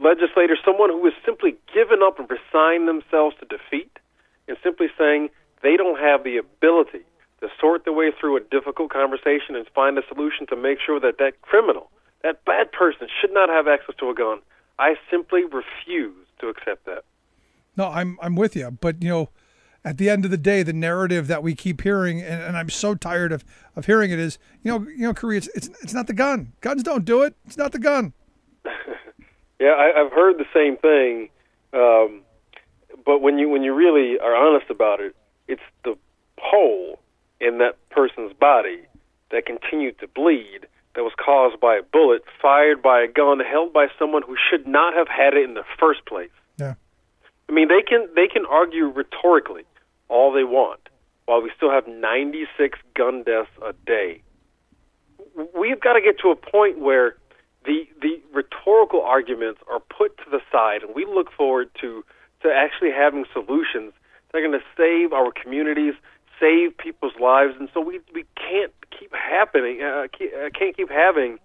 legislator, someone who has simply given up and resigned themselves to defeat and simply saying they don't have the ability to sort their way through a difficult conversation and find a solution to make sure that that criminal, that bad person, should not have access to a gun. I simply refuse to accept that. No, I'm with you. But, at the end of the day, the narrative that we keep hearing, and I'm so tired of hearing it, is, Korea, it's not the gun. Guns don't do it. It's not the gun. Yeah, I've heard the same thing. But when you really are honest about it, it's the hole in that person's body that continued to bleed that was caused by a bullet fired by a gun held by someone who should not have had it in the first place. Yeah. I mean, they can argue rhetorically all they want while we still have 96 gun deaths a day. We've got to get to a point where the rhetorical arguments are put to the side, and we look forward to actually having solutions that are going to save our communities, save people's lives, and so we can't keep can't keep having,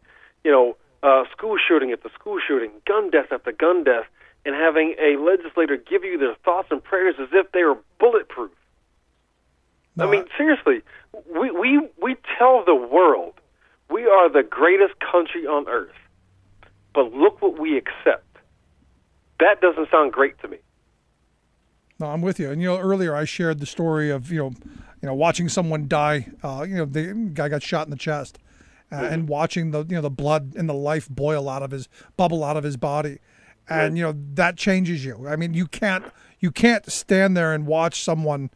school shooting after school shooting, gun death after gun death, and having a legislator give you their thoughts and prayers as if they were bulletproof. No, I mean, seriously, we tell the world we are the greatest country on earth, but look what we accept. That doesn't sound great to me. No, I'm with you. And earlier I shared the story of watching someone die. The guy got shot in the chest, and watching the blood and the life bubble out of his body, and that changes you. I mean, you can't stand there and watch someone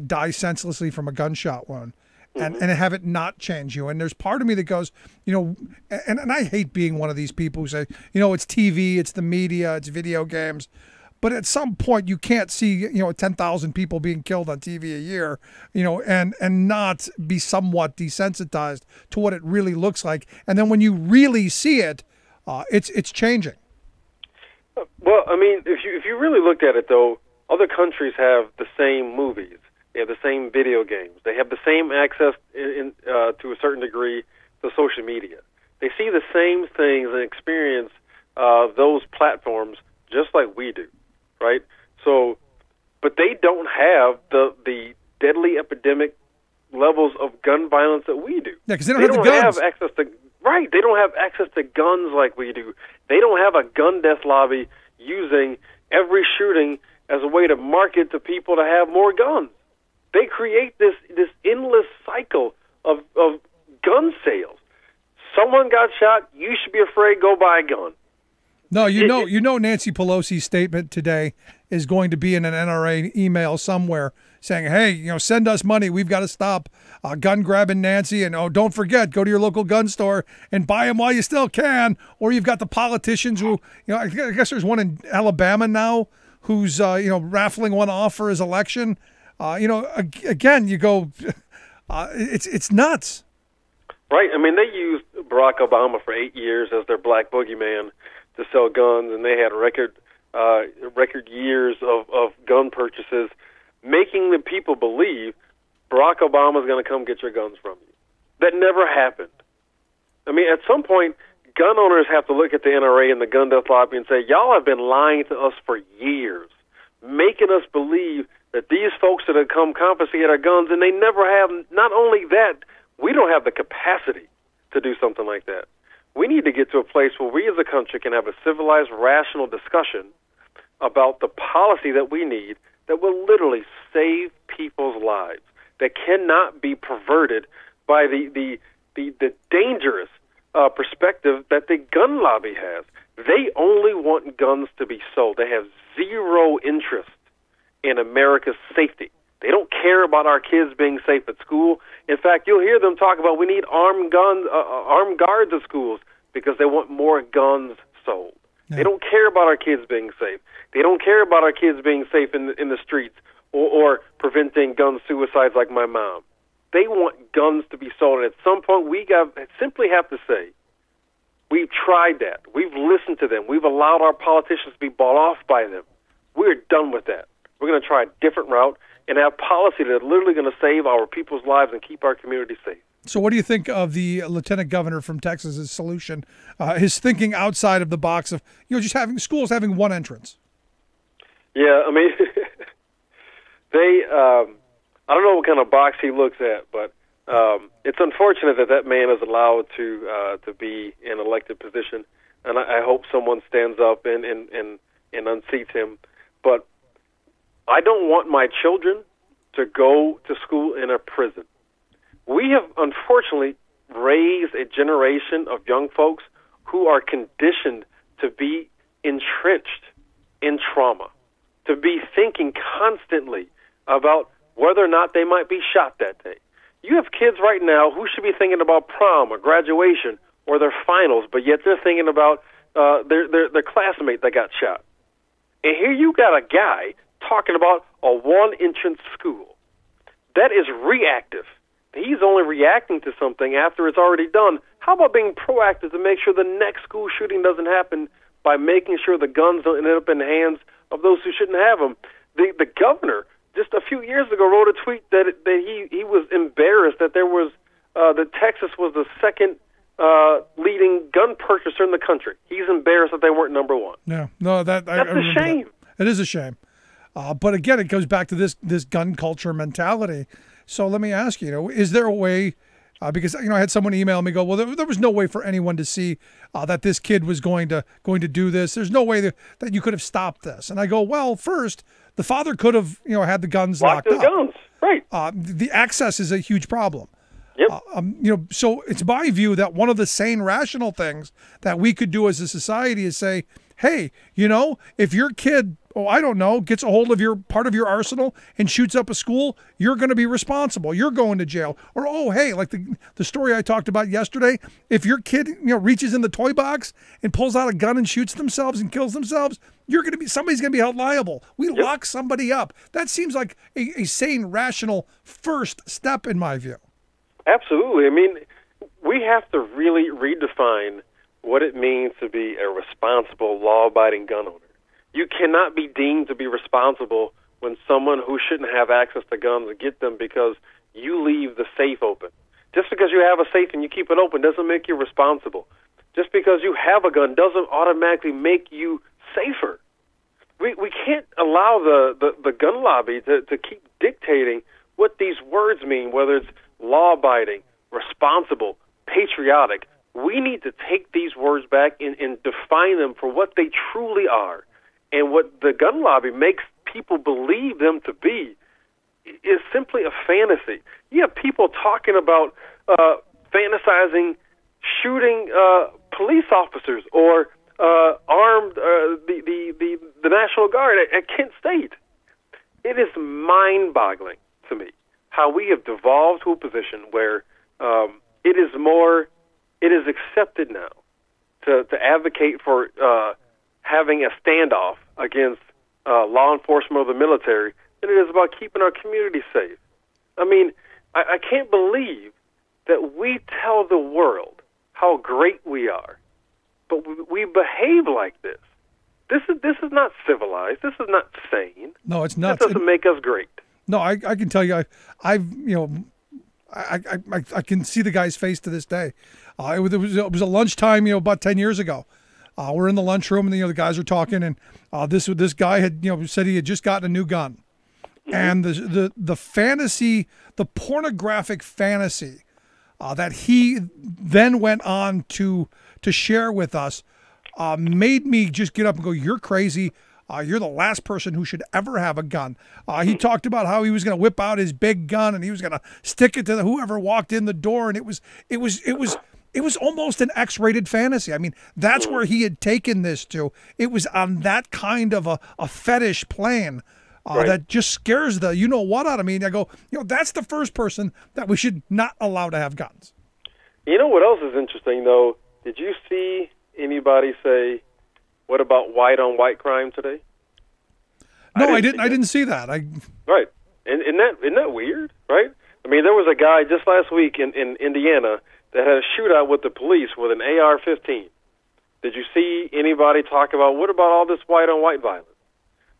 die senselessly from a gunshot wound, and have it not change you. And there's part of me that goes, and I hate being one of these people who say, it's TV, it's the media, it's video games. But at some point, you can't see, 10,000 people being killed on TV a year, and not be somewhat desensitized to what it really looks like. And then when you really see it, it's changing. Well, I mean, if you really looked at it, though, other countries have the same movies, they have the same video games, they have the same access to a certain degree to social media. They see the same things and experience those platforms just like we do. Right? So, but they don't have the deadly epidemic levels of gun violence that we do. Yeah, because they don't have the guns. Have access to, right, they don't have access to guns like we do. They don't have a gun death lobby using every shooting as a way to market to people to have more guns. They create this endless cycle of gun sales. Someone got shot, you should be afraid, go buy a gun. No, Nancy Pelosi's statement today is going to be in an NRA email somewhere saying, hey, send us money. We've got to stop gun grabbing Nancy. And, don't forget, go to your local gun store and buy them while you still can. Or you've got the politicians who, I guess there's one in Alabama now who's, raffling one off for his election. Again, you go, it's nuts. Right. I mean, they used Barack Obama for 8 years as their black boogeyman to sell guns, and they had record years of gun purchases, making the people believe Barack Obama's going to come get your guns from you. That never happened. I mean, at some point, gun owners have to look at the NRA and the gun death lobby and say, y'all have been lying to us for years, making us believe that these folks that have come confiscate our guns, and they never have. Not only that, we don't have the capacity to do something like that. We need to get to a place where we as a country can have a civilized, rational discussion about the policy that we need that will literally save people's lives, that cannot be perverted by the dangerous perspective that the gun lobby has. They only want guns to be sold. They have zero interest in America's safety. They don't care about our kids being safe at school. In fact, you'll hear them talk about we need armed guards at schools because they want more guns sold. Yeah. They don't care about our kids being safe. They don't care about our kids being safe in the streets or preventing gun suicides like my mom. They want guns to be sold, and at some point we simply have to say, we've tried that. We've listened to them. We've allowed our politicians to be bought off by them. We're done with that. We're going to try a different route and have policy that's literally going to save our people's lives and keep our community safe. So what do you think of the lieutenant governor from Texas's solution, his thinking outside of the box of, just having schools having one entrance? Yeah, I mean, I don't know what kind of box he looks at, but it's unfortunate that man is allowed to be in an elected position, and I hope someone stands up and unseats him. But I don't want my children to go to school in a prison. We have unfortunately raised a generation of young folks who are conditioned to be entrenched in trauma, to be thinking constantly about whether or not they might be shot that day. You have kids right now who should be thinking about prom or graduation or their finals, but yet they're thinking about their classmate that got shot. And here you got a guy talking about a one-entrance school. That is reactive. He's only reacting to something after it's already done. How about being proactive to make sure the next school shooting doesn't happen by making sure the guns don't end up in the hands of those who shouldn't have them? The governor just a few years ago wrote a tweet that he was embarrassed that that Texas was the second leading gun purchaser in the country. He's embarrassed that they weren't number one. Yeah, no, that's a shame. That. It is a shame. But again, it goes back to this gun culture mentality. So let me ask you, is there a way? Because I had someone email me, go, well, there was no way for anyone to see that this kid was going to do this. There's no way that you could have stopped this. And I go, well, first, the father could have had the guns locked up. Guns, right? The access is a huge problem. Yep. So it's my view that one of the sane, rational things that we could do as a society is say, hey, if your kid, gets a hold of part of your arsenal and shoots up a school, you're going to be responsible. You're going to jail. Or, hey, like the story I talked about yesterday, if your kid, reaches in the toy box and pulls out a gun and shoots themselves and kills themselves, somebody's going to be held liable. We lock somebody up. That seems like a sane, rational first step in my view. Absolutely. I mean, we have to really redefine what it means to be a responsible, law-abiding gun owner. You cannot be deemed to be responsible when someone who shouldn't have access to guns get them because you leave the safe open. Just because you have a safe and you keep it open doesn't make you responsible. Just because you have a gun doesn't automatically make you safer. We can't allow the gun lobby to keep dictating what these words mean, whether it's law-abiding, responsible, patriotic. We need to take these words back and define them for what they truly are. And what the gun lobby makes people believe them to be is simply a fantasy. You have people talking about fantasizing shooting police officers or armed the National Guard at Kent State. It is mind-boggling to me how we have devolved to a position where it is accepted now to advocate for having a standoff against law enforcement or the military than it is about keeping our community safe. I mean, I can't believe that we tell the world how great we are, but we behave like this. This is not civilized. This is not sane. No, it's not. This doesn't make us great. No, I can tell you, I can see the guy's face to this day. It was a lunchtime, about 10 years ago. We're in the lunchroom, and the guys are talking, and this guy had said he had just gotten a new gun, and the fantasy, the pornographic fantasy that he then went on to share with us made me just get up and go, "You're crazy. You're the last person who should ever have a gun." He talked about how he was going to whip out his big gun and he was going to stick it to whoever walked in the door, and it was almost an X-rated fantasy. I mean, that's where he had taken this to. It was on that kind of a fetish plane that just scares the you-know-what out of me. And I go, that's the first person that we should not allow to have guns. You know what else is interesting, though? Did you see anybody say, what about white-on-white crime today? No, I didn't see that. Right. Isn't that weird, right? I mean, there was a guy just last week in Indiana that had a shootout with the police with an AR-15. Did you see anybody talk about, what about all this white-on-white violence?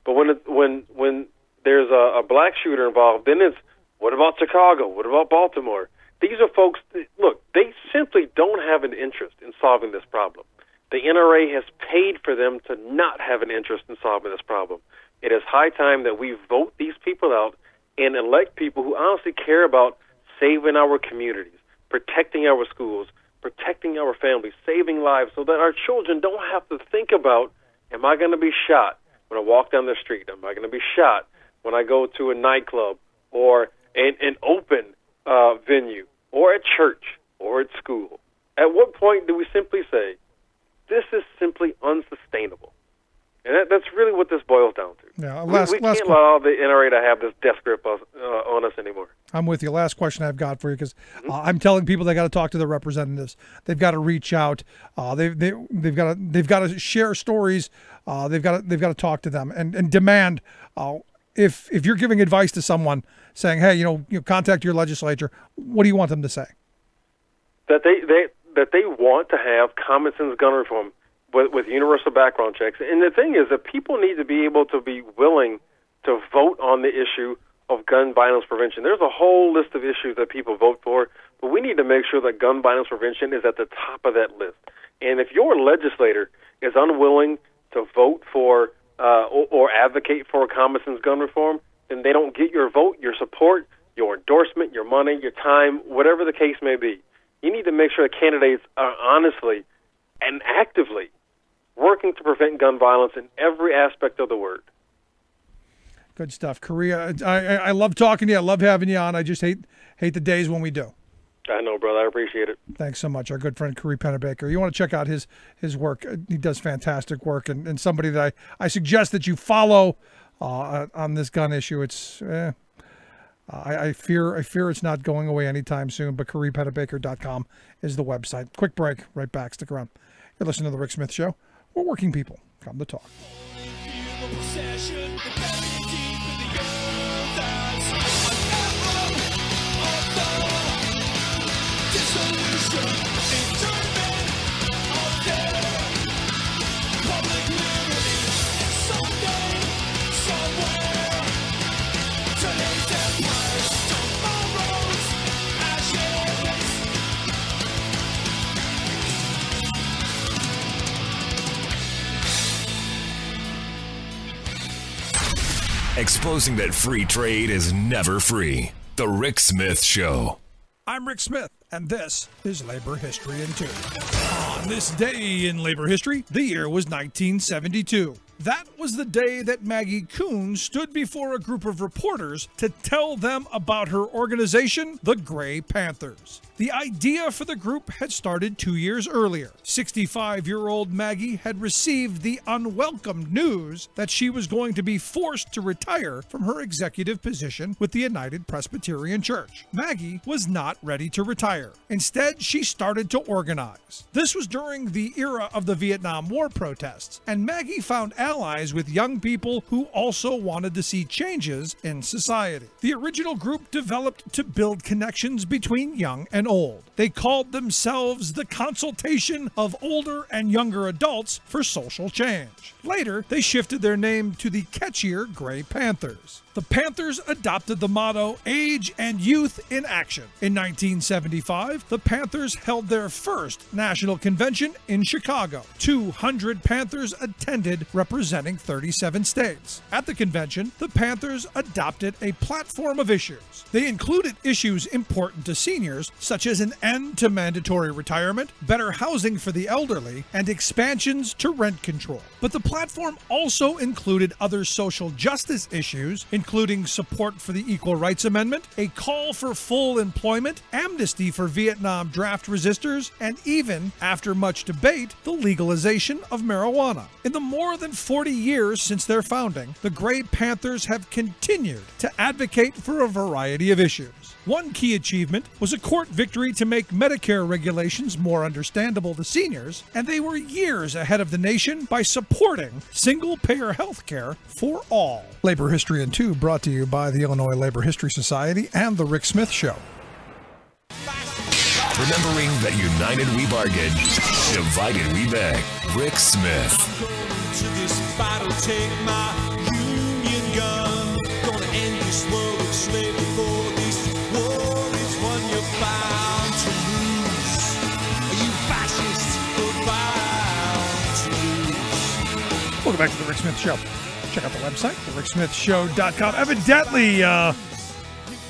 But when there's a black shooter involved, then it's, what about Chicago? What about Baltimore? These are folks, look, they simply don't have an interest in solving this problem. The NRA has paid for them to not have an interest in solving this problem. It is high time that we vote these people out and elect people who honestly care about saving our communities, protecting our schools, protecting our families, saving lives, so that our children don't have to think about, am I going to be shot when I walk down the street? Am I going to be shot when I go to a nightclub or an open venue or at church or at school? At what point do we simply say, this is simply unsustainable? And that's really what this boils down to. Yeah, we can't allow the NRA to have this death grip on us anymore. I'm with you. Last question I've got for you, because I'm telling people they got to talk to their representatives. They've got to reach out. They've got to share stories. They've got to talk to them and demand. If you're giving advice to someone, saying, hey, contact your legislature, what do you want them to say? That they want to have common sense gun reform with universal background checks. And the thing is that people need to be able to be willing to vote on the issue of gun violence prevention. There's a whole list of issues that people vote for, but we need to make sure that gun violence prevention is at the top of that list. And if your legislator is unwilling to vote for or advocate for common sense gun reform, then they don't get your vote, your support, your endorsement, your money, your time, whatever the case may be. You need to make sure that candidates are honestly and actively working to prevent gun violence in every aspect of the word. Good stuff. Correa, I love talking to you. I love having you on. I just hate the days when we do. I know, brother. I appreciate it. Thanks so much. Our good friend, Correa Pennebaker. You want to check out his work. He does fantastic work, and somebody that I suggest that you follow on this gun issue. It's I fear it's not going away anytime soon, but CorreaPennebaker.com is the website. Quick break. Right back. Stick around. You're listening to The Rick Smith Show, where working people come to talk. Exposing that free trade is never free. The Rick Smith Show. I'm Rick Smith, and this is Labor History in 2. On this day in labor history, the year was 1972. That was the day that Maggie Kuhn stood before a group of reporters to tell them about her organization, the Gray Panthers. The idea for the group had started 2 years earlier. 65-year-old Maggie had received the unwelcome news that she was going to be forced to retire from her executive position with the United Presbyterian Church. Maggie was not ready to retire. Instead, she started to organize. This was during the era of the Vietnam War protests, and Maggie found allies with young people who also wanted to see changes in society. The original group developed to build connections between young and old. They called themselves the Consultation of Older and Younger Adults for Social Change. Later, they shifted their name to the catchier Gray Panthers. the Panthers adopted the motto Age and Youth in Action. In 1975, the Panthers held their first national convention in Chicago. 200 Panthers attended, representing 37 states. At the convention, the Panthers adopted a platform of issues. They included issues important to seniors, such as an end to mandatory retirement, better housing for the elderly, and expansions to rent control. But the platform also included other social justice issues, including support for the Equal Rights Amendment, a call for full employment, amnesty for Vietnam draft resistors, and even, after much debate, the legalization of marijuana. In the more than 40 years since their founding, the Grey Panthers have continued to advocate for a variety of issues. One key achievement was a court victory to make Medicare regulations more understandable to seniors, and they were years ahead of the nation by supporting single-payer health care for all. Labor History in 2 brought to you by the Illinois Labor History Society and The Rick Smith Show. Remembering that united we bargain, divided we beg. Rick Smith. To this battle, take my Union gun. Gonna end this world of slavery for this war is one you're bound to lose. You fascists are bound to lose. Welcome back to The Rick Smith Show. Check out the website, thericksmithshow.com. Evidently,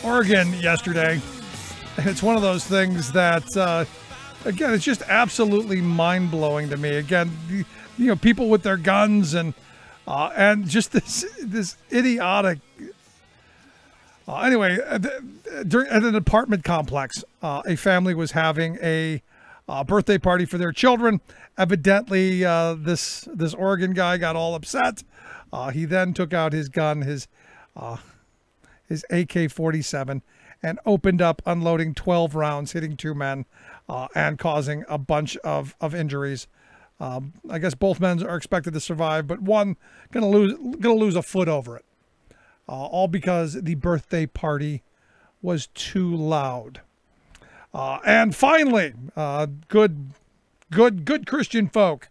Oregon yesterday. And it's one of those things that, again, it's just absolutely mind-blowing to me. Again, people with their guns and just this idiotic. Anyway, at an apartment complex, a family was having a birthday party for their children. Evidently, this Oregon guy got all upset. He then took out his gun, his AK-47, and opened up, unloading 12 rounds, hitting 2 men, and causing a bunch of injuries. I guess both men are expected to survive, but one gonna lose a foot over it. All because the birthday party was too loud. And finally, good Christian folk.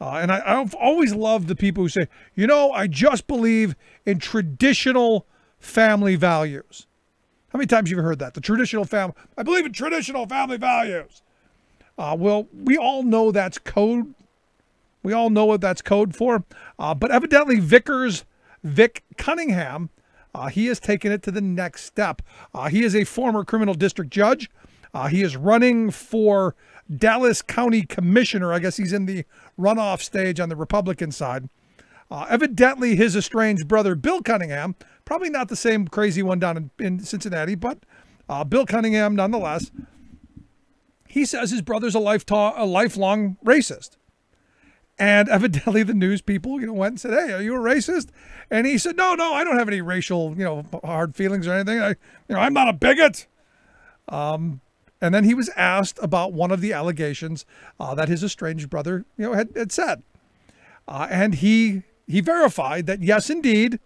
And I've always loved the people who say, I just believe in traditional family values. How many times have you heard that? I believe in traditional family values. Well, we all know that's code. We all know what that's code for. But evidently Vic Cunningham, he has taken it to the next step. He is a former criminal district judge. He is running for Dallas County Commissioner. I guess he's in the runoff stage on the Republican side. Evidently, his estranged brother, Bill Cunningham, probably not the same crazy one down in Cincinnati, but Bill Cunningham, nonetheless, he says his brother's a lifelong racist. And evidently the news people, went and said, "Hey, are you a racist?" And he said, "No, I don't have any racial, hard feelings or anything. I'm not a bigot." And then he was asked about one of the allegations that his estranged brother, had said. And he verified that, yes, indeed,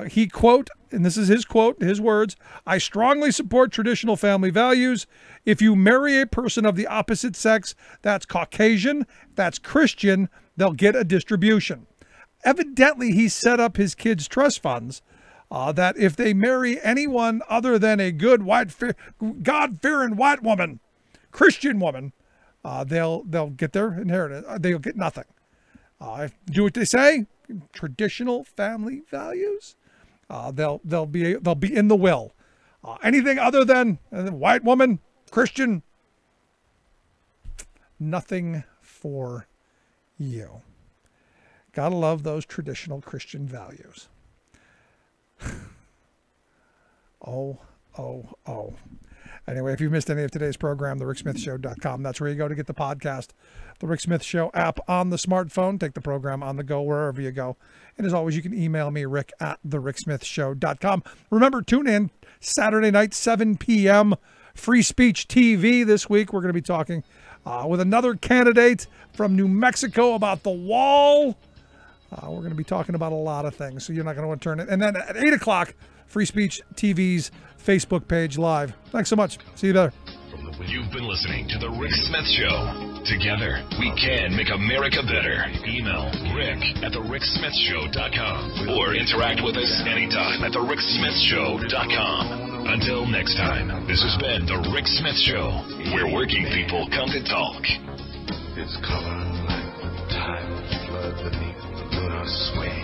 he, quote, and this is his quote, his words, "I strongly support traditional family values. If you marry a person of the opposite sex, that's Caucasian, that's Christian, they'll get a distribution." Evidently, he set up his kids' trust funds that if they marry anyone other than a good, God-fearing white woman, Christian woman, they'll get their inheritance. They'll get nothing. Do what they say. Traditional family values. They'll be in the will. Anything other than white woman, Christian, nothing for you. Gotta love those traditional Christian values. Oh. Anyway, if you've missed any of today's program, thericksmithshow.com. That's where you go to get the podcast. The Rick Smith Show app on the smartphone. Take the program on the go wherever you go. And as always, you can email me, rick@thericksmithshow.com. Remember, tune in Saturday night, 7 p.m., Free Speech TV. This week, we're going to be talking with another candidate from New Mexico about the wall. We're going to be talking about a lot of things, so you're not going to want to turn it. And then at 8 o'clock, Free Speech TV's Facebook page live. Thanks so much. See you there. You've been listening to The Rick Smith Show. Together, we can make America better. Email rick@thericksmithshow.com or interact with us anytime at thericksmithshow.com. Until next time, this has been The Rick Smith Show, where working people come to talk. Its color like time flood beneath the lunar sway.